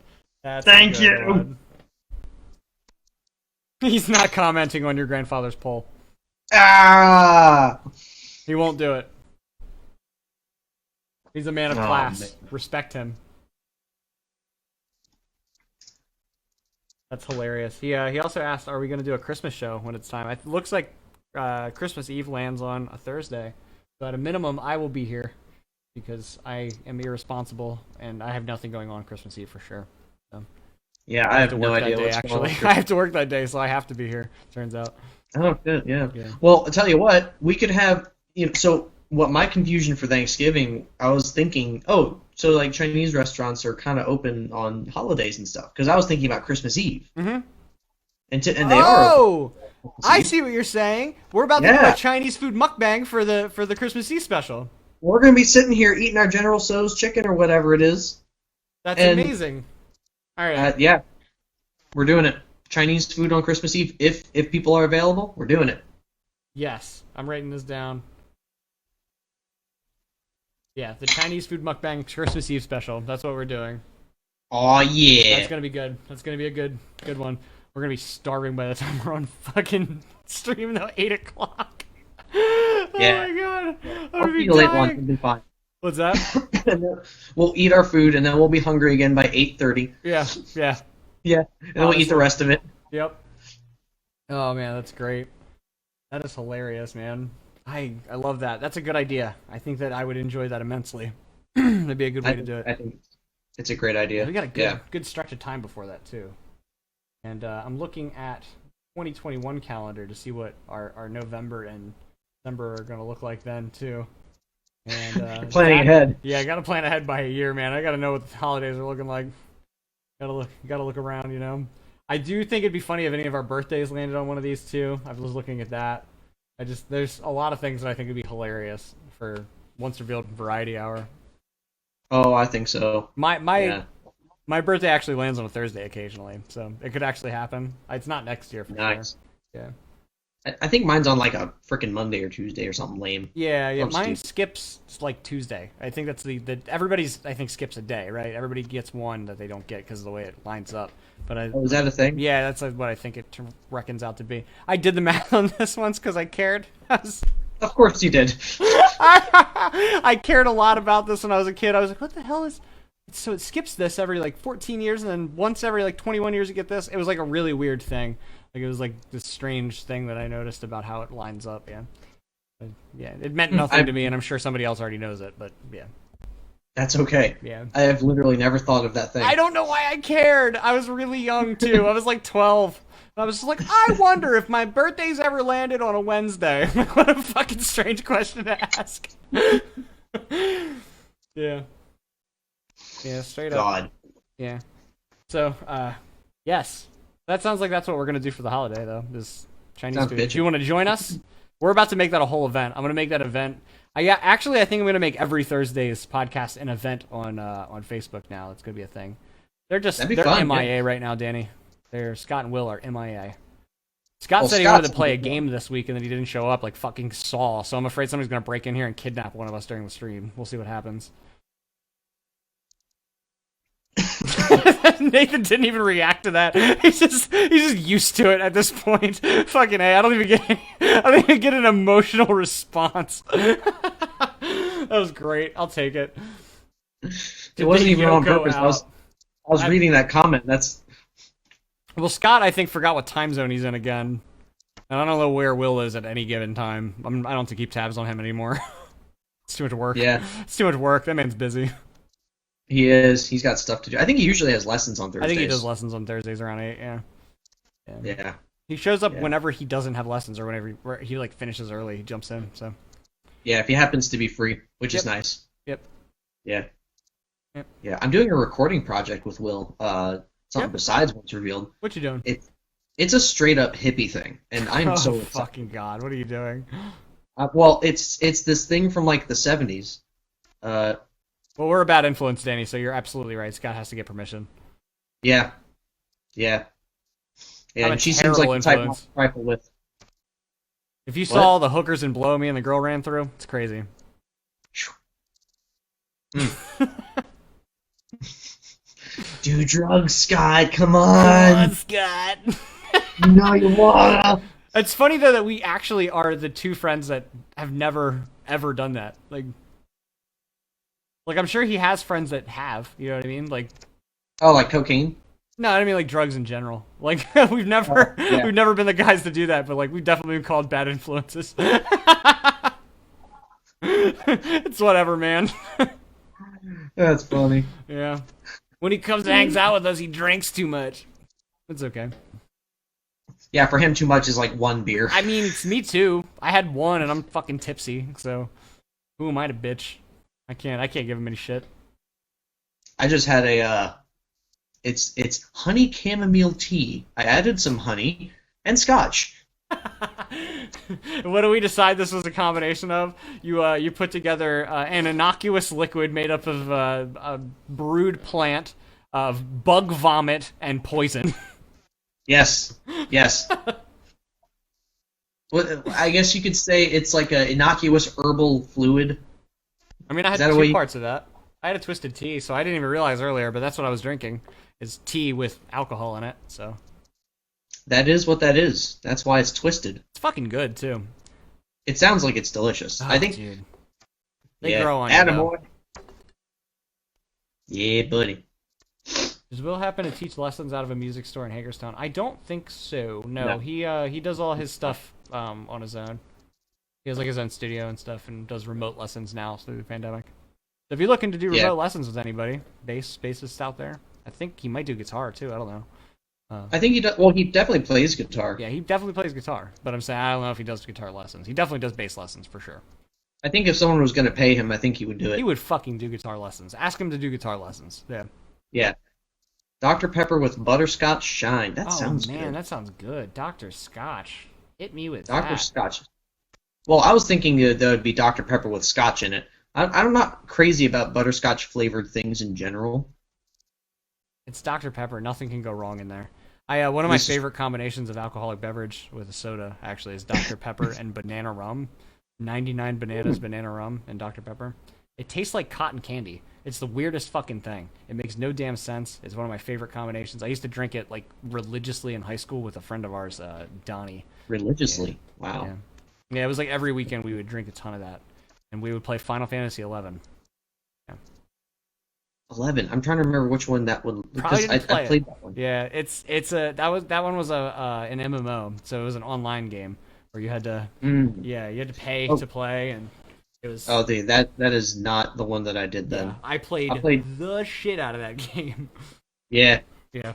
Thank you. One. He's not commenting on your grandfather's poll. He won't do it. He's a man of class. Man. Respect him. That's hilarious. He also asked, "Are we going to do a Christmas show when it's time?" It looks like Christmas Eve lands on a Thursday, so at a minimum, I will be here because I am irresponsible and I have nothing going on Christmas Eve for sure. So. Yeah, I have no idea what's going on. I have to work that day, so I have to be here. Turns out. Oh, good. Yeah. Well, I'll tell you what. We could have. So what my confusion for Thanksgiving, I was thinking, so like Chinese restaurants are kind of open on holidays and stuff, because I was thinking about Christmas Eve. Mm-hmm. And they are. Oh, I see what you're saying. We're about to do a Chinese food mukbang for the Christmas Eve special. We're gonna be sitting here eating our General Tso's chicken or whatever it is. That's amazing. All right. Yeah, we're doing it. Chinese food on Christmas Eve. If people are available, we're doing it. Yes, I'm writing this down. Yeah, the Chinese food mukbang Christmas Eve special. That's what we're doing. Oh yeah. That's gonna be good. That's gonna be a good one. We're gonna be starving by the time we're on fucking stream though. 8 o'clock. Oh my god. I'll be late lunch. It'll be fine. What's that? We'll eat our food and then we'll be hungry again by 8:30. Yeah. Yeah. And then we'll eat the rest of it. Yep. Oh man, that's great. That is hilarious, man. I love that. That's a good idea. I think that I would enjoy that immensely. That'd be a good way to do it. I think it's a great idea. We got a good stretch of time before that too. And I'm looking at 2021 calendar to see what our November and December are going to look like then too. And planning ahead. Yeah, I got to plan ahead by a year, man. I got to know what the holidays are looking like. Got to look around, you know. I do think it'd be funny if any of our birthdays landed on one of these too. I was looking at that. There's a lot of things that I think would be hilarious for Once Revealed Variety Hour. Oh, I think so. My birthday actually lands on a Thursday occasionally, so it could actually happen. It's not next year for sure. Yeah. I think mine's on like a freaking Monday or Tuesday or something lame. Yeah. Mine skips like Tuesday. I think that's the everybody's I think skips a day, right? Everybody gets one that they don't get because of the way it lines up. But is that a thing? Yeah, that's what I think it reckons out to be. I did the math on this once because I cared. Of course you did. I cared a lot about this when I was a kid. I was like, what the hell is... So it skips this every like 14 years and then once every like 21 years you get this. It was like a really weird thing. Like it was like this strange thing that I noticed about how it lines up, yeah. But, yeah, it meant nothing to me and I'm sure somebody else already knows it, but yeah. That's okay. Yeah. I have literally never thought of that thing. I don't know why I cared. I was really young too. I was like 12. I was just like, I wonder if my birthday's ever landed on a Wednesday. What a fucking strange question to ask. Yeah. Yeah, straight up. God. Yeah. So, yes. That sounds like that's what we're going to do for the holiday, though, is Chinese food. Do you want to join us? We're about to make that a whole event. I'm going to make that event. Actually, I think I'm going to make every Thursday's podcast an event on Facebook now. It's going to be a thing. They're fun, MIA right now, Danny. Scott and Will are MIA. Scott said he wanted to play a game this week, and then he didn't show up like fucking Saul, so I'm afraid somebody's going to break in here and kidnap one of us during the stream. We'll see what happens. Nathan didn't even react to that. He's just used to it at this point. Fucking A, I don't even get an emotional response. That was great. I'll take it. It wasn't even on purpose. I was reading that comment. Well, Scott, I think, forgot what time zone he's in again. And I don't know where Will is at any given time. I don't have to keep tabs on him anymore. It's too much work. Yeah. It's too much work. That man's busy. He is. He's got stuff to do. I think he usually has lessons on Thursdays. I think he does lessons on Thursdays around 8, Yeah. He shows up whenever he doesn't have lessons or whenever he like finishes early. He jumps in, so. Yeah, if he happens to be free, which is nice. Yep. Yeah. Yep. Yeah, I'm doing a recording project with Will. Something besides what's revealed. What you doing? It's a straight up hippie thing, and I'm so excited. Fucking god! What are you doing? Well, it's this thing from like the 70s. Well, we're a bad influence, Danny. So you're absolutely right. Scott has to get permission. Yeah. And she seems like the type of rifle with. If you saw all the hookers and blow me and the girl ran through, it's crazy. Do drugs, Scott. Come on. Come on, Scott. You know you wanna. It's funny though that we actually are the two friends that have never ever done that. Like I'm sure he has friends that have. You know what I mean? Like. Oh, like cocaine? No, I mean like drugs in general. Like we've never been the guys to do that, but like we've definitely been called bad influences. It's whatever, man. That's funny. Yeah. When he comes and hangs out with us, he drinks too much. It's okay. Yeah, for him, too much is like one beer. I mean, it's me too. I had one, and I'm fucking tipsy. So, who am I to bitch? I can't give him any shit. I just had it's honey chamomile tea. I added some honey and scotch. What do we decide this was a combination of? You put together an innocuous liquid made up of a brewed plant of bug vomit and poison. Yes. Well, I guess you could say it's like an innocuous herbal fluid. I mean, I had two parts of that. I had a twisted tea, so I didn't even realize earlier, but that's what I was drinking. Is tea with alcohol in it, so. That is what that is. That's why it's twisted. It's fucking good, too. It sounds like it's delicious. Oh, I think. Dude. They grow on you. Yeah, buddy. Does Will happen to teach lessons out of a music store in Hagerstown? I don't think so. No. He does all his stuff on his own. He has like his own studio and stuff, and does remote lessons now through the pandemic. So if you're looking to do remote lessons with anybody, bassists out there, I think he might do guitar too. I don't know. I think he does. Well, he definitely plays guitar. Yeah, he definitely plays guitar. But I'm saying I don't know if he does guitar lessons. He definitely does bass lessons for sure. I think if someone was going to pay him, I think he would do it. He would fucking do guitar lessons. Ask him to do guitar lessons. Yeah. Yeah. Dr. Pepper with butterscotch shine. That sounds good. Oh, man, that sounds good. Dr. Scotch. Hit me with Dr. Scotch. Well, I was thinking there would be Dr. Pepper with scotch in it. I'm not crazy about butterscotch-flavored things in general. It's Dr. Pepper. Nothing can go wrong in there. One of my favorite combinations of alcoholic beverage with a soda, actually, is Dr. Pepper and banana rum. 99 bananas, banana rum, and Dr. Pepper. It tastes like cotton candy. It's the weirdest fucking thing. It makes no damn sense. It's one of my favorite combinations. I used to drink it like religiously in high school with a friend of ours, Donnie. Religiously? Yeah. Wow. Yeah, it was like every weekend we would drink a ton of that. And we would play Final Fantasy 11. Yeah. 11. I'm trying to remember which one that one. Probably didn't play I played that one. Yeah, that one was an MMO, so it was an online game where you had to you had to pay to play, and it was. Oh, dude, that is not the one that I did then. Yeah, I played the shit out of that game. Yeah. Yeah.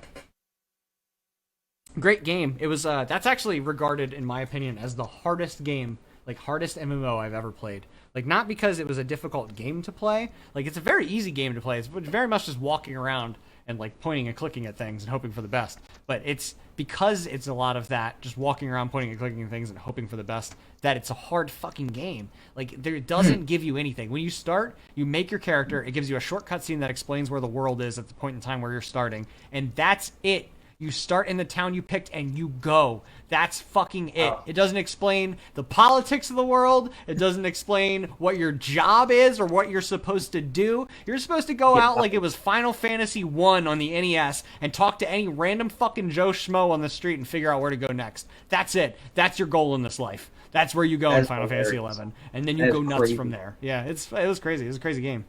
Great game. It was that's actually regarded, in my opinion, as the hardest game, like hardest MMO I've ever played. Like, not because it was a difficult game to play. Like, it's a very easy game to play. It's very much just walking around and, like, pointing and clicking at things and hoping for the best. But it's because it's a lot of that, just walking around, pointing and clicking at things and hoping for the best, that it's a hard fucking game. Like, it doesn't give you anything. When you start, you make your character. It gives you a short cutscene that explains where the world is at the point in time where you're starting. And that's it. You start in the town you picked and you go. That's fucking it. It doesn't explain the politics of the world. It doesn't explain what your job is or what you're supposed to do. You're supposed to go out like it was Final Fantasy 1 on the NES and talk to any random fucking Joe Schmo on the street and figure out where to go next. That's it. That's your goal in this life. That's where you go in Final Fantasy 11. And then you go nuts from there. Yeah, it was crazy. It was a crazy game.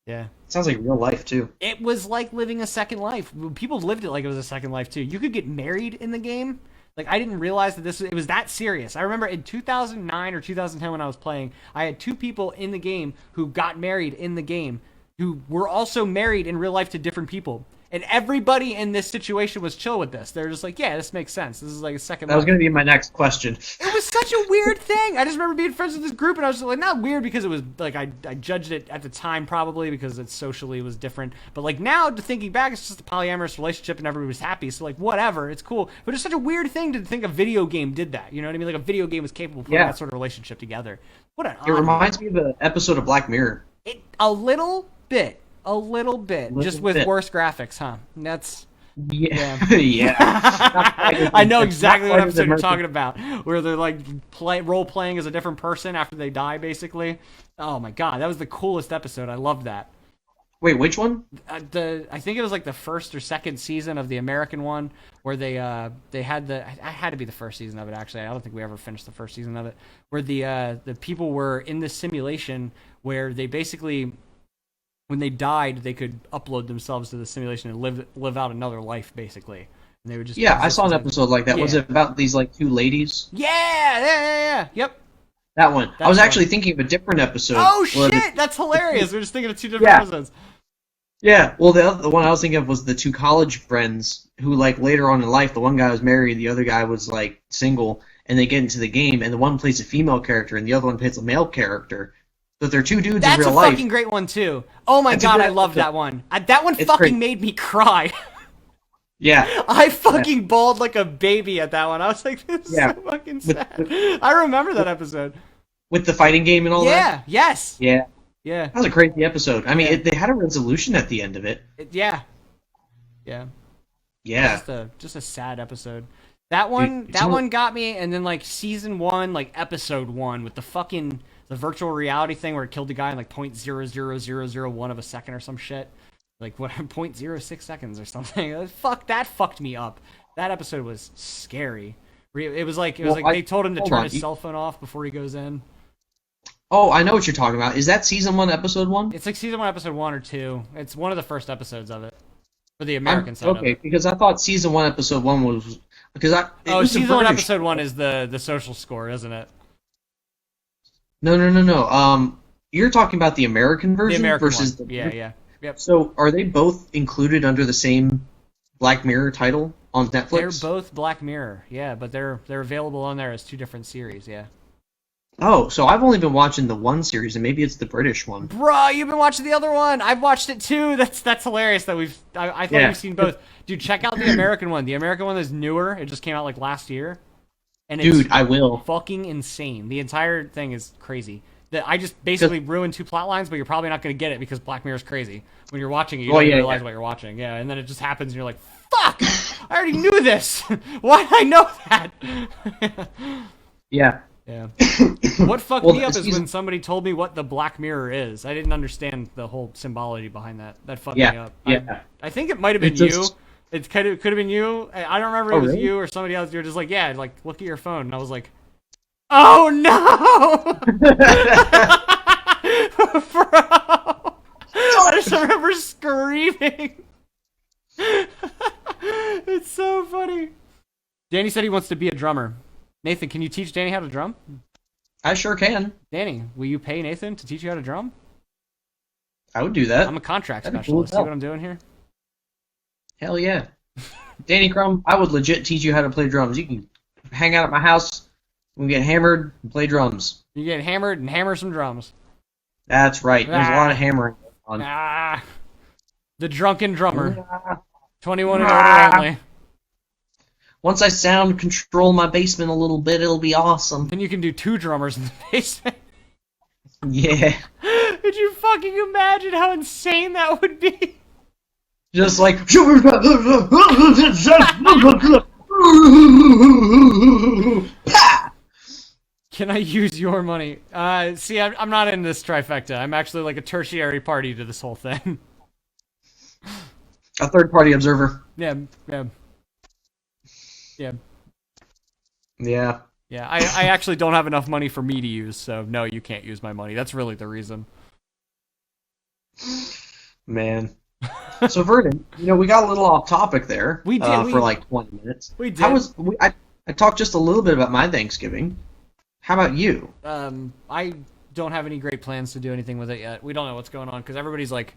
Yeah. Sounds like real life, too. It was like living a second life. People lived it like it was a second life, too. You could get married in the game. Like, I didn't realize that it was that serious. I remember in 2009 or 2010 when I was playing, I had two people in the game who got married in the game who were also married in real life to different people. And everybody in this situation was chill with this. They're just like, yeah, this makes sense. This is like a second That was going to be my next question. It was such a weird thing. I just remember being friends with this group, and I was just like, not weird because it was like I judged it at the time probably because it socially was different. But like now, thinking back, it's just a polyamorous relationship and everybody was happy. So like whatever, it's cool. But it's such a weird thing to think a video game did that. You know what I mean? Like a video game was capable of putting that sort of relationship together. What an It reminds me of an episode of Black Mirror. A little bit, just with worse graphics, huh? That's. Yeah. Yeah. I know exactly what episode you're talking about, where they're like role playing as a different person after they die, basically. Oh my god, that was the coolest episode. I loved that. Wait, which one? I think it was like the first or second season of the American one, where they had I had to be the first season of it actually. I don't think we ever finished the first season of it, where the people were in this simulation where they basically, when they died, they could upload themselves to the simulation and live out another life, basically. And they would just I saw an episode like that. Yeah. Was it about these like two ladies? Yeah. Yep. That one. I was actually thinking of a different episode. Oh shit, that's hilarious. We're just thinking of two different episodes. Yeah. Well, the one I was thinking of was the two college friends who, like, later on in life, the one guy was married, the other guy was like single, and they get into the game, and the one plays a female character, and the other one plays a male character. But they're two dudes in real life. That's a fucking great one, too. Oh my god, I love that one. That one fucking made me cry. Yeah. I fucking bawled like a baby at that one. I was like, this is so fucking sad. I remember that episode. With the fighting game and all that? Yeah, yes. Yeah. Yeah. That was a crazy episode. I mean, they had a resolution at the end of it. Yeah. Just a sad episode. That one got me, and then like season 1, like episode 1 with the virtual reality thing where it killed the guy in like 0.00001 of a second or some shit. Like what 0.06 seconds or something. That fucked me up. That episode was scary. It was like they told him to turn his cell phone off before he goes in. Oh, I know what you're talking about. Is that season 1, episode 1? It's like season 1, episode 1 or 2. It's one of the first episodes of it. For the American side of it. Okay, because I thought season 1, episode 1 was... season 1, episode 1 is the social score, isn't it? No. You're talking about the American version versus one. Yeah. Yep. So, are they both included under the same Black Mirror title on Netflix? They're both Black Mirror, yeah, but they're available on there as 2 different series, yeah. Oh, so I've only been watching the one series, and maybe it's the British one. Bruh, you've been watching the other one. I've watched it too. That's hilarious that I thought we've seen both. Dude, check out the American one. The American one is newer. It just came out like last year. And it's I will. Fucking insane. The entire thing is crazy. I just basically ruined 2 plot lines, but you're probably not going to get it because Black Mirror is crazy. When you're watching it, you don't realize what you're watching. Yeah, and then it just happens, and you're like, fuck! I already knew this! Why did I know that? Yeah. What fucked me up is when somebody told me what the Black Mirror is. I didn't understand the whole symbology behind that. That fucked me up. Yeah. I think it might have been you. It could have been you. I don't remember if it was you or somebody else. You were just like, yeah, like, look at your phone. And I was like, oh no! Bro! I just remember screaming. It's so funny. Danny said he wants to be a drummer. Nathan, can you teach Danny how to drum? I sure can. Danny, will you pay Nathan to teach you how to drum? I would do that. I'm a contract specialist. See what I'm doing here? Hell yeah. Danny Crum, I would legit teach you how to play drums. You can hang out at my house, we can get hammered and play drums. You get hammered and hammer some drums. That's right. There's a lot of hammering on. The drunken drummer. 21 and older only. Once I sound control my basement a little bit, it'll be awesome. Then you can do 2 drummers in the basement. Yeah. Could you fucking imagine how insane that would be? Just like... Can I use your money? See, I'm not in this trifecta. I'm actually like a tertiary party to this whole thing. A third-party observer. Yeah. I actually don't have enough money for me to use, so no, you can't use my money. That's really the reason. Man. So Vernon, we got a little off topic there. We did for like 20 minutes. We did. I talked just a little bit about my Thanksgiving. How about you? I don't have any great plans to do anything with it yet. We don't know what's going on because everybody's like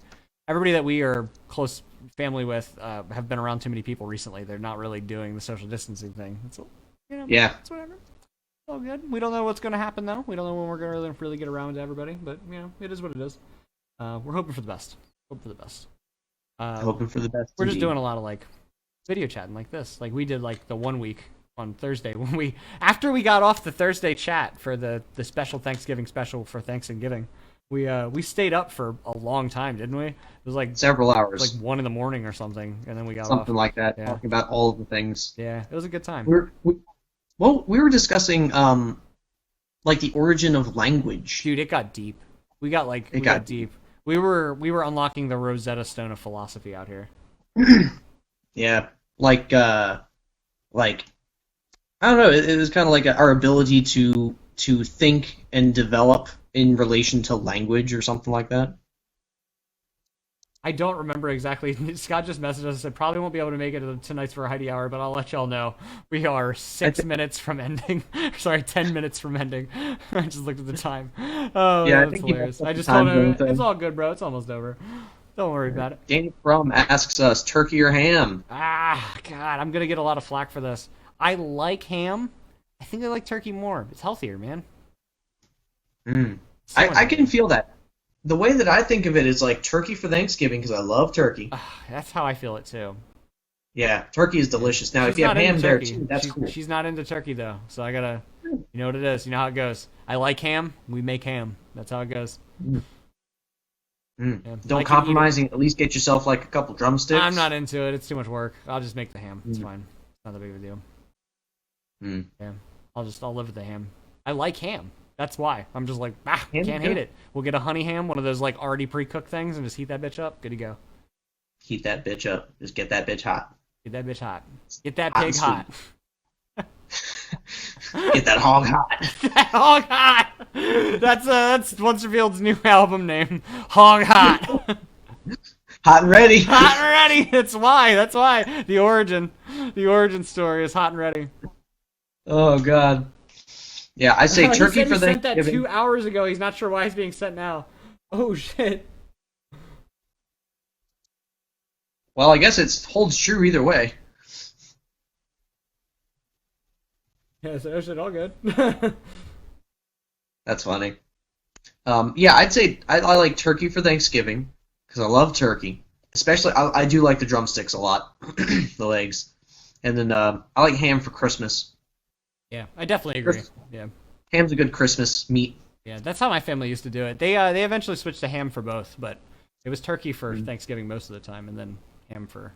everybody that we are close family with have been around too many people recently. They're not really doing the social distancing thing. It's, Yeah. it's whatever. It's all good. We don't know what's going to happen though. We don't know when we're going to really get around to everybody, but it is what it is. We're hoping for the best. Hope for the best. Hoping for the best. We're just doing a lot of like video chatting like this. Like we did like the 1 week on Thursday when after we got off the Thursday chat for the special Thanksgiving special for Thanksgiving. We stayed up for a long time, didn't we? It was like several hours, like 1 a.m. or something, and then we got something off. like that, Yeah. talking about all of the things. Yeah, it was a good time. We were discussing like the origin of language. Dude, it got deep. We got deep. We were unlocking the Rosetta Stone of philosophy out here. Yeah, like I don't know. It was kind of like our ability to think and develop in relation to language or something like that. I don't remember exactly. Scott just messaged us and said probably won't be able to make it to tonight's variety hour, but I'll let y'all know. We are 6 minutes from ending. Sorry, 10 minutes from ending. I just looked at the time. Oh, yeah, that's hilarious. I just told him it's all good, bro. It's almost over. Don't worry about it. Danny Crum asks us, turkey or ham? Ah, God, I'm gonna get a lot of flack for this. I like ham. I think I like turkey more. It's healthier, man. I can feel that. The way that I think of it is like turkey for Thanksgiving because I love turkey. That's how I feel it too. Yeah, turkey is delicious. Now, if you have ham there too, that's cool. She's not into turkey though, so I gotta. You know what it is. You know how it goes. I like ham. We make ham. That's how it goes. Yeah. Don't compromise and at least get yourself like a couple drumsticks. I'm not into it. It's too much work. I'll just make the ham. It's fine. It's not that big of a deal. Yeah, I'll live with the ham. I like ham. That's why. I'm just like, can't hate it. We'll get a honey ham, one of those like already pre-cooked things, and just heat that bitch up. Good to go. Heat that bitch up. Just get that bitch hot. Get that bitch hot. Get that pig hot. Get that hog hot. Get that hog hot. That's Once new album name. Hog hot. Hot and ready. Hot and ready. That's why. The origin story is hot and ready. Oh God. Yeah, I say turkey for Thanksgiving. He sent that 2 hours ago. He's not sure why he's being sent now. Oh shit. Well, I guess it holds true either way. Yeah, so shit, all good. That's funny. Yeah, I'd say I like turkey for Thanksgiving because I love turkey. Especially, I do like the drumsticks a lot, the legs, and then I like ham for Christmas. Yeah, I definitely agree. Yeah, ham's a good Christmas meat. Yeah, that's how my family used to do it. They eventually switched to ham for both, but it was turkey for Thanksgiving most of the time, and then ham for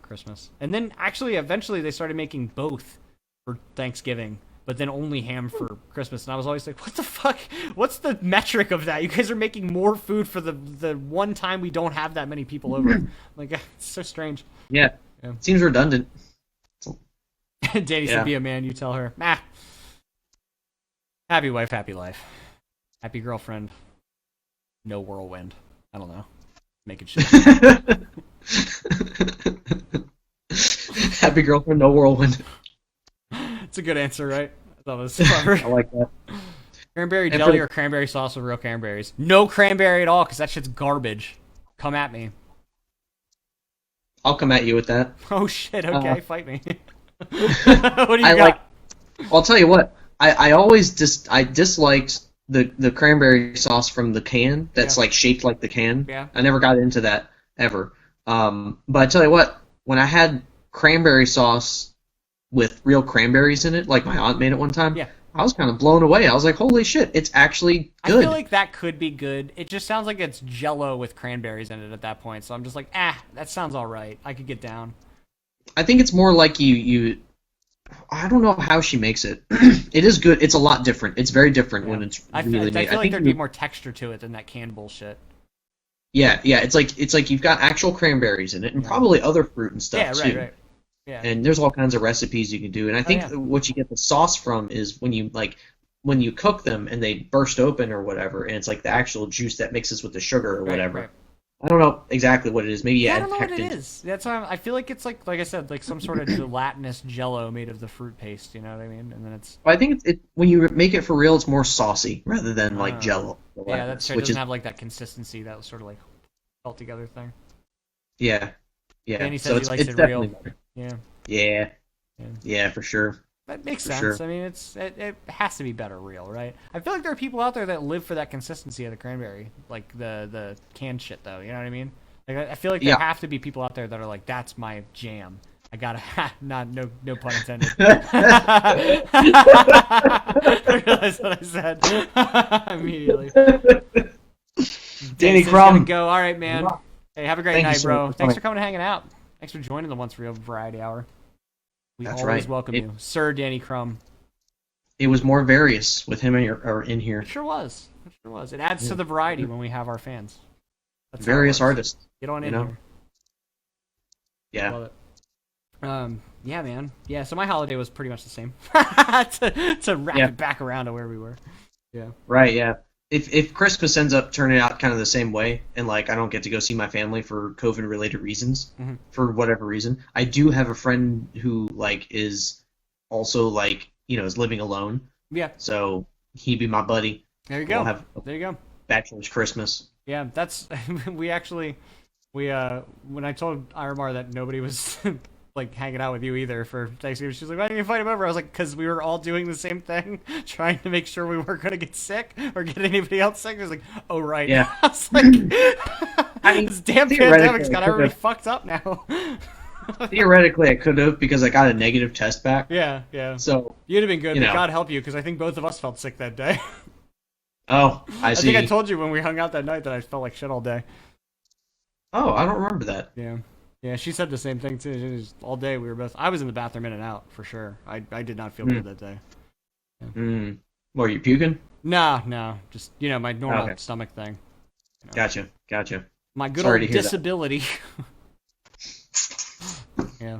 Christmas. And then actually, eventually, they started making both for Thanksgiving, but then only ham for Christmas. And I was always like, what the fuck? What's the metric of that? You guys are making more food for the one time we don't have that many people over. Like, it's so strange. Yeah. Seems redundant. Danny said, be a man, you tell her. Happy wife, happy life. Happy girlfriend, no whirlwind. I don't know. Making shit. Happy girlfriend, no whirlwind. It's a good answer, right? I thought it was clever. I like that. Cranberry jelly or cranberry sauce with real cranberries? No cranberry at all, because that shit's garbage. Come at me. I'll come at you with that. Oh shit, okay, fight me. What do you got? I'll tell you what. I always disliked the cranberry sauce from the can that's like shaped like the can. Yeah. I never got into that ever. But I tell you what, when I had cranberry sauce with real cranberries in it, like my aunt made it one time, I was kind of blown away. I was like, holy shit, it's actually good. I feel like that could be good. It just sounds like it's Jell-O with cranberries in it at that point. So I'm just like, that sounds all right. I could get down. I think it's more like you I don't know how she makes it. It is good. It's a lot different. It's very different when it's really made. I feel like there'd be more texture to it than that canned bullshit. Yeah. It's like you've got actual cranberries in it and probably other fruit and stuff too. Right. Yeah. And there's all kinds of recipes you can do. And I think what you get the sauce from is when you cook them and they burst open or whatever, and it's like the actual juice that mixes with the sugar or whatever. Right. I don't know exactly what it is. Maybe I don't know what it is. That's why I feel like it's like I said, like some sort of gelatinous Jell-O made of the fruit paste. You know what I mean? And then it's. I think it when you make it for real, it's more saucy rather than like Jell-O. Yeah, that's true. It doesn't have like that consistency that was sort of like. together thing. Yeah. Yeah. Danny says So he likes it's it definitely real. better. Yeah. Yeah. Yeah. Yeah, for sure. That makes For sense. sure. I mean, it has to be better real, right? I feel like there are people out there that live for that consistency of the cranberry, like the canned shit, though. You know what I mean? Like I feel like there Yeah. have to be people out there that are like, that's my jam. I gotta no pun intended. I realized what I said immediately. Danny Says Crum. gotta go. All right, man. Hey, have a great Thank you night, so bro. much for Thanks for coming. coming and hanging out. Thanks for joining the Once Real Variety Hour. We That's always right. welcome you, Sir Danny Crum. It was more various with him in here. It sure was. It sure was. It adds to the variety when we have our fans. That's how it Various works. artists. Get on in know? here. Yeah. Love it. Yeah, man. Yeah, so my holiday was pretty much the same. to wrap it back around to where we were. Yeah. Right, yeah. If Christmas ends up turning out kind of the same way, and like I don't get to go see my family for COVID related reasons, for whatever reason, I do have a friend who like is also like, you know, is living alone. Yeah. So he'd be my buddy. There you go. We'll have There you go. bachelor's Christmas. Yeah, that's we when I told Irmar that nobody was like hanging out with you either for Thanksgiving, she's like, "Why didn't you invite him over?" I was like, "Because we were all doing the same thing, trying to make sure we weren't gonna get sick or get anybody else sick." I was like, "Oh right." Yeah. I was like, I mean, this damn theoretically, pandemic's got I could've- everybody fucked up now. Theoretically, I could have because I got a negative test back. Yeah, yeah. So You'd have been good, you but know. God help you, because I think both of us felt sick that day. I I see. think I told you when we hung out that night that I felt like shit all day. Oh, I don't remember that. Yeah. Yeah, she said the same thing too. She was, all day we were both. I was in the bathroom in and out for sure. I did not feel good that day. What, are you puking? No, just my normal Okay. stomach thing. Gotcha. My good Sorry to old hear that. disability. Yeah.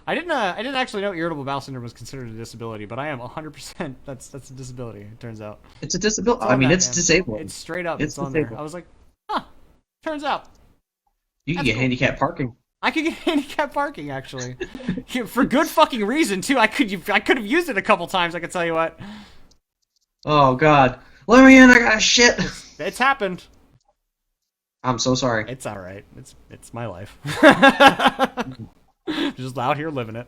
I didn't actually know irritable bowel syndrome was considered a disability, but I am 100%. That's a disability. It turns out. It's a disability. It's I on mean, that, it's man. disabled. It's straight up. It's It's on there. disabled. I was like, huh. Turns out. You can That's get cool. handicapped parking. I could get handicapped parking actually, for good fucking reason too. I could have used it a couple times. I can tell you what. Oh God, let me in! I got shit. It's happened. I'm so sorry. It's all right. It's my life. Just out here living it.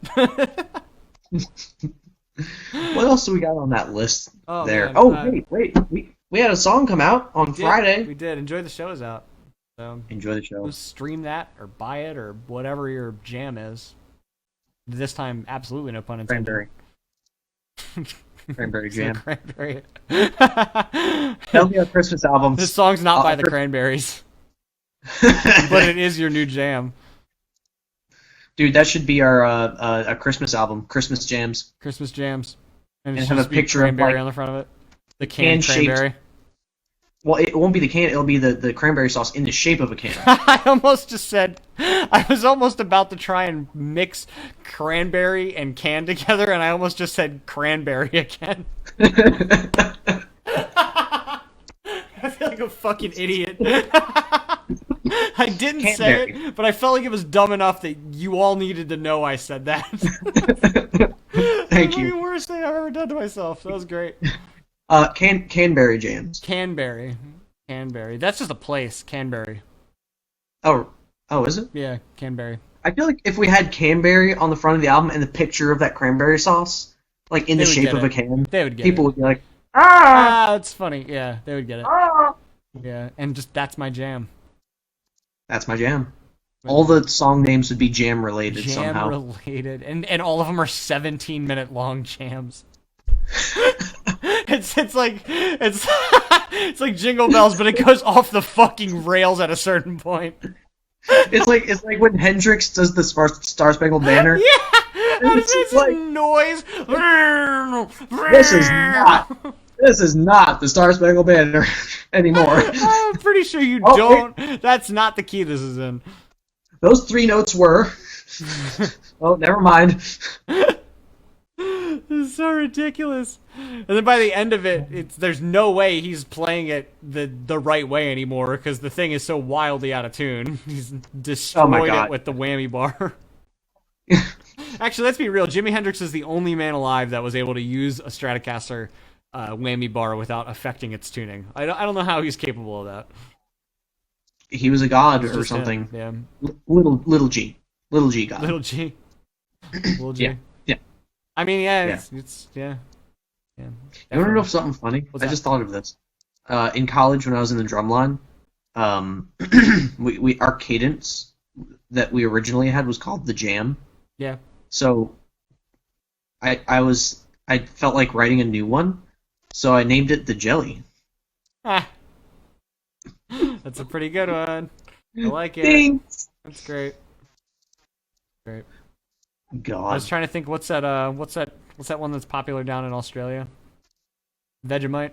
What else do we got on that list Oh, there? man, Wait. We had a song come out on Friday. We did. Enjoy the show is out. So Enjoy the show. go stream that or buy it or whatever your jam is. This time, absolutely no pun intended. Cranberry jam. Cranberry. Tell me a Christmas album. This song's not by the Cranberries, but it is your new jam. Dude, that should be our a Christmas album, Christmas Jams. Christmas jams. And And it's have a just picture of, cranberry like, on the front of it. The canned can-shaped- cranberry. Well, it won't be the can. It'll be the cranberry sauce in the shape of a can. I almost just said, I was almost about to try and mix cranberry and can together, and I almost just said cranberry again. I feel like a fucking idiot. I didn't say Canberry. it, but I felt like it was dumb enough that you all needed to know I said that. Thank The you. worst thing I've ever done to myself. That was great. Canberry jams. Canberry. That's just a place. Canberry. Oh, is it? Yeah, Canberry. I feel like if we had Cranberry on the front of the album and the picture of that cranberry sauce, like in They the would shape get of a it. can, They would get people it. would be like, ah! That's funny. Yeah, they would get it. Yeah, and just that's my jam. That's my jam. All the song names would be jam related Jam somehow. related, and all of them are 17-minute long jams. it's like it's like Jingle Bells, but it goes off the fucking rails at a certain point. It's like when Hendrix does the Star Spangled Banner. Yeah, It's it's like- noise. This is not the Star Spangled Banner anymore. I'm pretty sure you Oh, don't. That's not the key this is in. Those three notes were. Oh, never mind. This is so ridiculous. And then by the end of it, there's no way he's playing it the right way anymore because the thing is so wildly out of tune. He's destroyed God. it with the whammy bar. Actually, let's be real. Jimi Hendrix is the only man alive that was able to use a Stratocaster whammy bar without affecting its tuning. I don't know how he's capable of that. he was a god It's or just something. him, Little G god. Little G. Little G. Yeah. I mean, it's yeah. You want to know something funny? What's I that? just thought of this. In college, when I was in the drum line, our cadence that we originally had was called the jam. Yeah. So I felt like writing a new one, so I named it the Jelly. Ah. That's a pretty good one. I like it. Thanks. That's great. Great. I God. was trying to think what's that one that's popular down in Australia? Vegemite.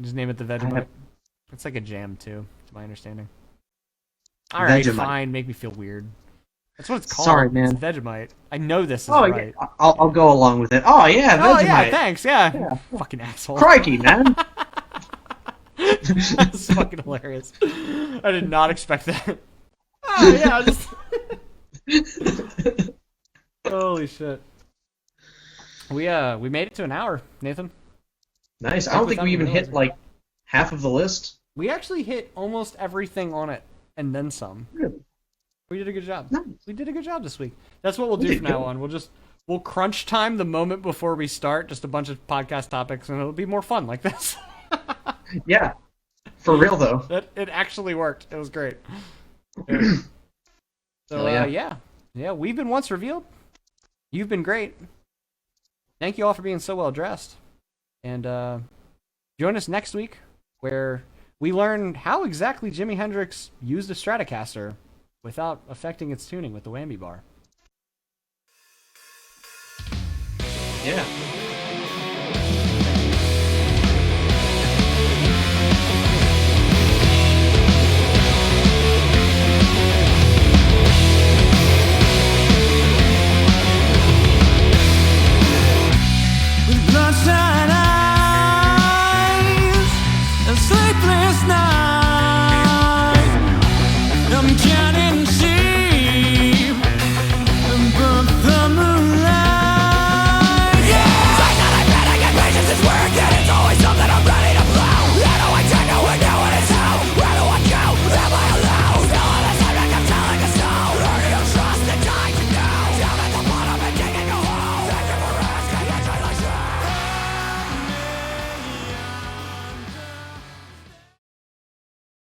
Just name it the Vegemite. It's like a jam too, to my understanding. All right, Vegemite. fine. Make me feel weird. That's what it's called. Sorry, man. It's Vegemite. I know this is Oh, right. yeah. I'll go along with it. Oh yeah, Vegemite. Oh yeah, thanks. Yeah. Fucking asshole. Crikey, man. That's fucking hilarious. I did not expect that. Oh yeah. Holy shit. We made it to an hour, Nathan. Nice. I don't think we even hit like half of the list. We actually hit almost everything on it and then some. Really? We did a good job. Nice. We did a good job this week. That's what we'll do from now on. We'll crunch time the moment before we start, just a bunch of podcast topics, and it'll be more fun like this. Yeah. For real though. It actually worked. It was great. So yeah, we've been Once Revealed. You've been great. Thank you all for being so well dressed. And join us next week where we learn how exactly Jimi Hendrix used a Stratocaster without affecting its tuning with the whammy bar. Yeah.